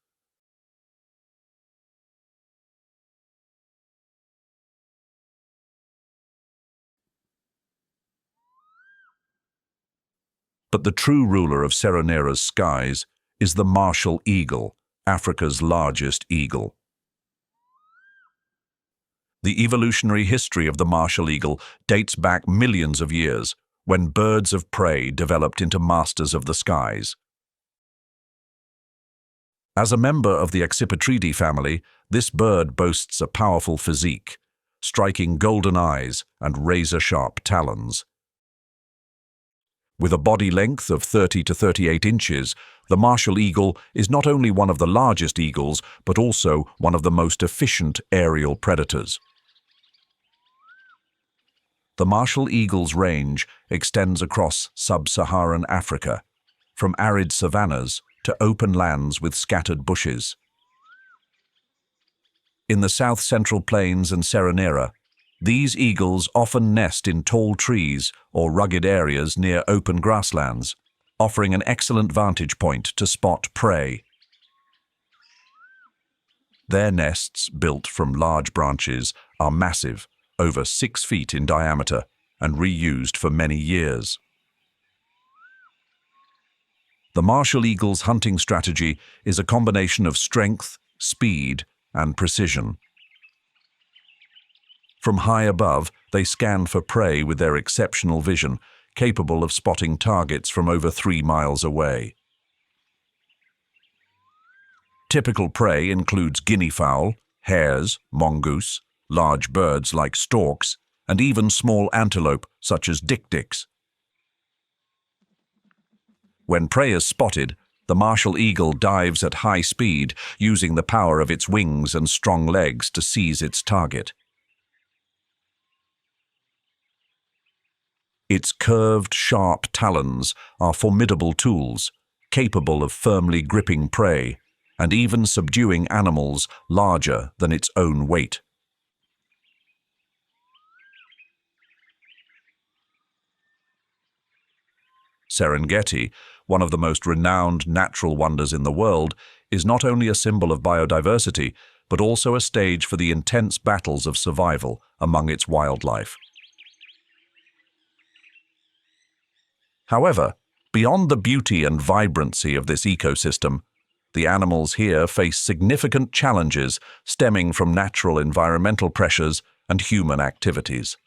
[SPEAKER 1] But the true ruler of Serenera's skies is the martial eagle, Africa's largest eagle. The evolutionary history of the martial eagle dates back millions of years, when birds of prey developed into masters of the skies. As a member of the Accipitridae family, this bird boasts a powerful physique, striking golden eyes and razor-sharp talons. With a body length of 30 to 38 inches, the martial eagle is not only one of the largest eagles, but also one of the most efficient aerial predators. The martial eagle's range extends across sub-Saharan Africa, from arid savannas to open lands with scattered bushes. In the south-central plains and Serenera, these eagles often nest in tall trees or rugged areas near open grasslands, offering an excellent vantage point to spot prey. Their nests, built from large branches, are massive, over 6 feet in diameter, and reused for many years. The martial eagle's hunting strategy is a combination of strength, speed, and precision. From high above, they scan for prey with their exceptional vision, capable of spotting targets from over 3 miles away. Typical prey includes guinea fowl, hares, mongoose, large birds like storks, and even small antelope such as dik-diks. When prey is spotted, the martial eagle dives at high speed, using the power of its wings and strong legs to seize its target. Its curved, sharp talons are formidable tools, capable of firmly gripping prey and even subduing animals larger than its own weight. Serengeti, one of the most renowned natural wonders in the world, is not only a symbol of biodiversity, but also a stage for the intense battles of survival among its wildlife. However, beyond the beauty and vibrancy of this ecosystem, the animals here face significant challenges stemming from natural environmental pressures and human activities.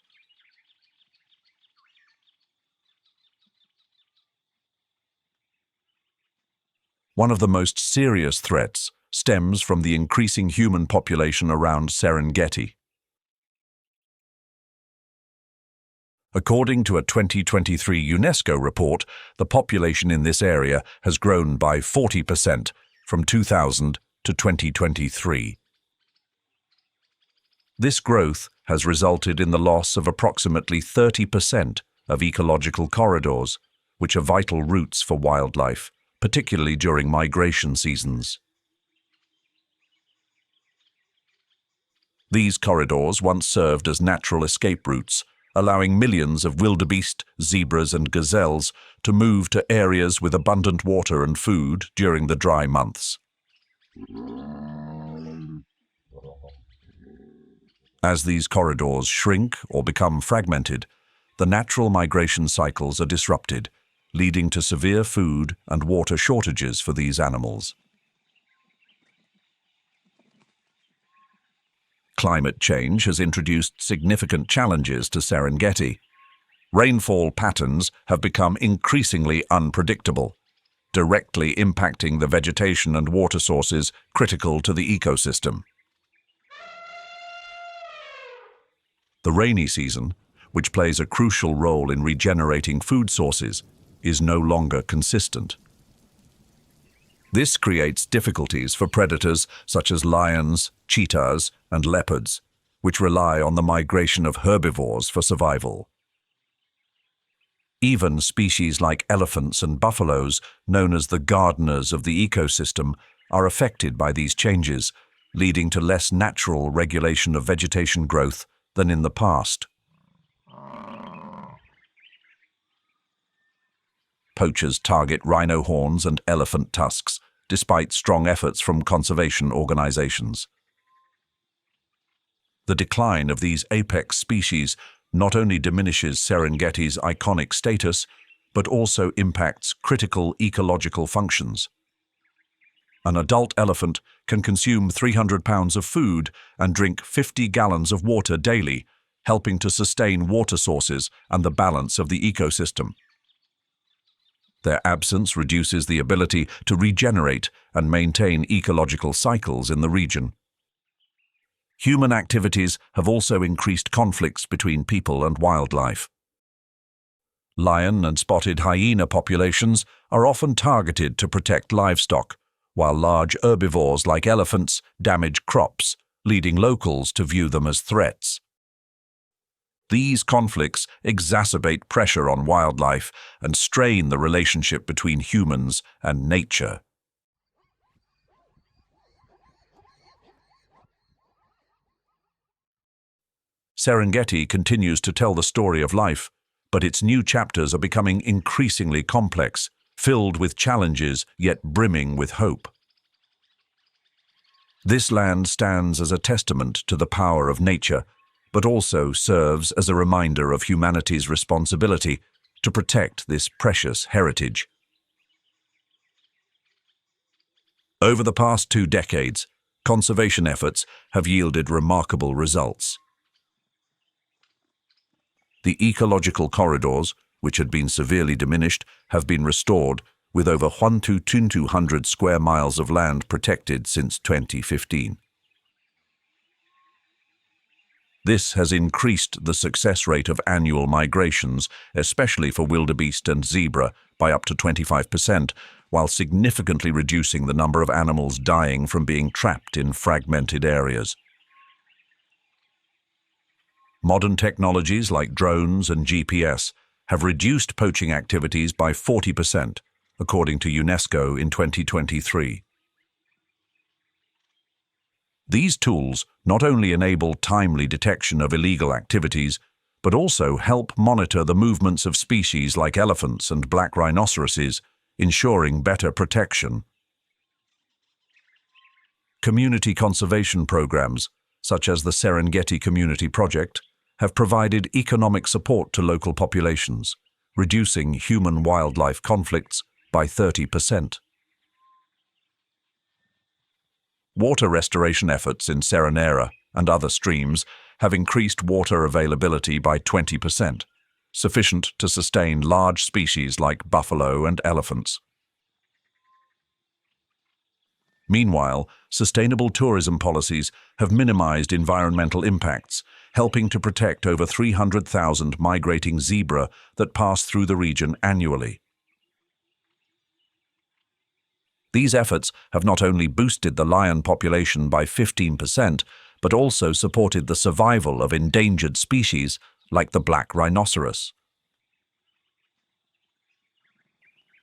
[SPEAKER 1] One of the most serious threats stems from the increasing human population around Serengeti. According to a 2023 UNESCO report, the population in this area has grown by 40% from 2000 to 2023. This growth has resulted in the loss of approximately 30% of ecological corridors, which are vital routes for wildlife, particularly during migration seasons. These corridors once served as natural escape routes, allowing millions of wildebeest, zebras and gazelles to move to areas with abundant water and food during the dry months. As these corridors shrink or become fragmented, the natural migration cycles are disrupted, leading to severe food and water shortages for these animals. Climate change has introduced significant challenges to Serengeti. Rainfall patterns have become increasingly unpredictable, directly impacting the vegetation and water sources critical to the ecosystem. The rainy season, which plays a crucial role in regenerating food sources, is no longer consistent. This creates difficulties for predators such as lions, cheetahs, and leopards, which rely on the migration of herbivores for survival. Even species like elephants and buffaloes, known as the gardeners of the ecosystem, are affected by these changes, leading to less natural regulation of vegetation growth than in the past. Poachers target rhino horns and elephant tusks, despite strong efforts from conservation organizations. The decline of these apex species not only diminishes Serengeti's iconic status, but also impacts critical ecological functions. An adult elephant can consume 300 pounds of food and drink 50 gallons of water daily, helping to sustain water sources and the balance of the ecosystem. Their absence reduces the ability to regenerate and maintain ecological cycles in the region. Human activities have also increased conflicts between people and wildlife. Lion and spotted hyena populations are often targeted to protect livestock, while large herbivores like elephants damage crops, leading locals to view them as threats. These conflicts exacerbate pressure on wildlife and strain the relationship between humans and nature. Serengeti continues to tell the story of life, but its new chapters are becoming increasingly complex, filled with challenges yet brimming with hope. This land stands as a testament to the power of nature, but also serves as a reminder of humanity's responsibility to protect this precious heritage. Over the past 2 decades, conservation efforts have yielded remarkable results. The ecological corridors, which had been severely diminished, have been restored, with over 1,200 square miles of land protected since 2015. This has increased the success rate of annual migrations, especially for wildebeest and zebra, by up to 25%, while significantly reducing the number of animals dying from being trapped in fragmented areas. Modern technologies like drones and GPS have reduced poaching activities by 40%, according to UNESCO in 2023. These tools not only enable timely detection of illegal activities, but also help monitor the movements of species like elephants and black rhinoceroses, ensuring better protection. Community conservation programs, such as the Serengeti Community Project, have provided economic support to local populations, reducing human-wildlife conflicts by 30%. Water restoration efforts in Serenera and other streams have increased water availability by 20%, sufficient to sustain large species like buffalo and elephants. Meanwhile, sustainable tourism policies have minimized environmental impacts, helping to protect over 300,000 migrating zebra that pass through the region annually. These efforts have not only boosted the lion population by 15%, but also supported the survival of endangered species like the black rhinoceros.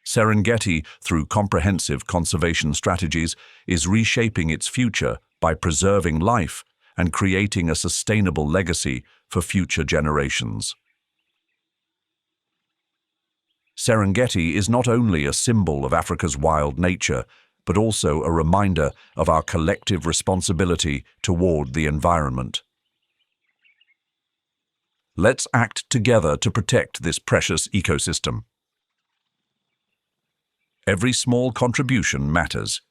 [SPEAKER 1] Serengeti, through comprehensive conservation strategies, is reshaping its future by preserving life and creating a sustainable legacy for future generations. Serengeti is not only a symbol of Africa's wild nature, but also a reminder of our collective responsibility toward the environment. Let's act together to protect this precious ecosystem. Every small contribution matters.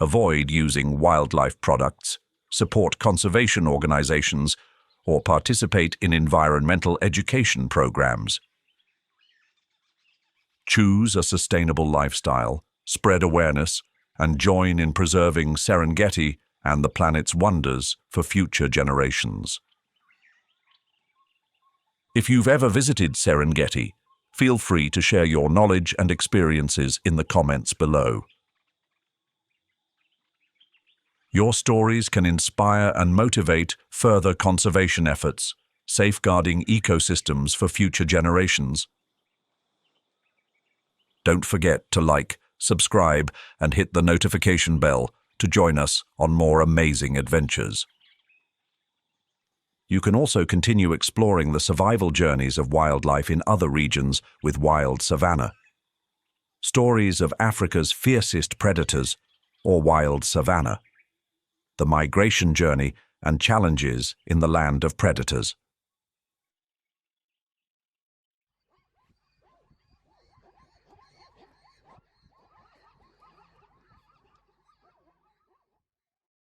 [SPEAKER 1] Avoid using wildlife products, support conservation organizations, or participate in environmental education programs. Choose a sustainable lifestyle, spread awareness, and join in preserving Serengeti and the planet's wonders for future generations. If you've ever visited Serengeti, feel free to share your knowledge and experiences in the comments below. Your stories can inspire and motivate further conservation efforts, safeguarding ecosystems for future generations. Don't forget to like, subscribe, and hit the notification bell to join us on more amazing adventures. You can also continue exploring the survival journeys of wildlife in other regions with Wild Savannah. Stories of Africa's fiercest predators, or wild savanna. The migration journey and challenges in the land of predators.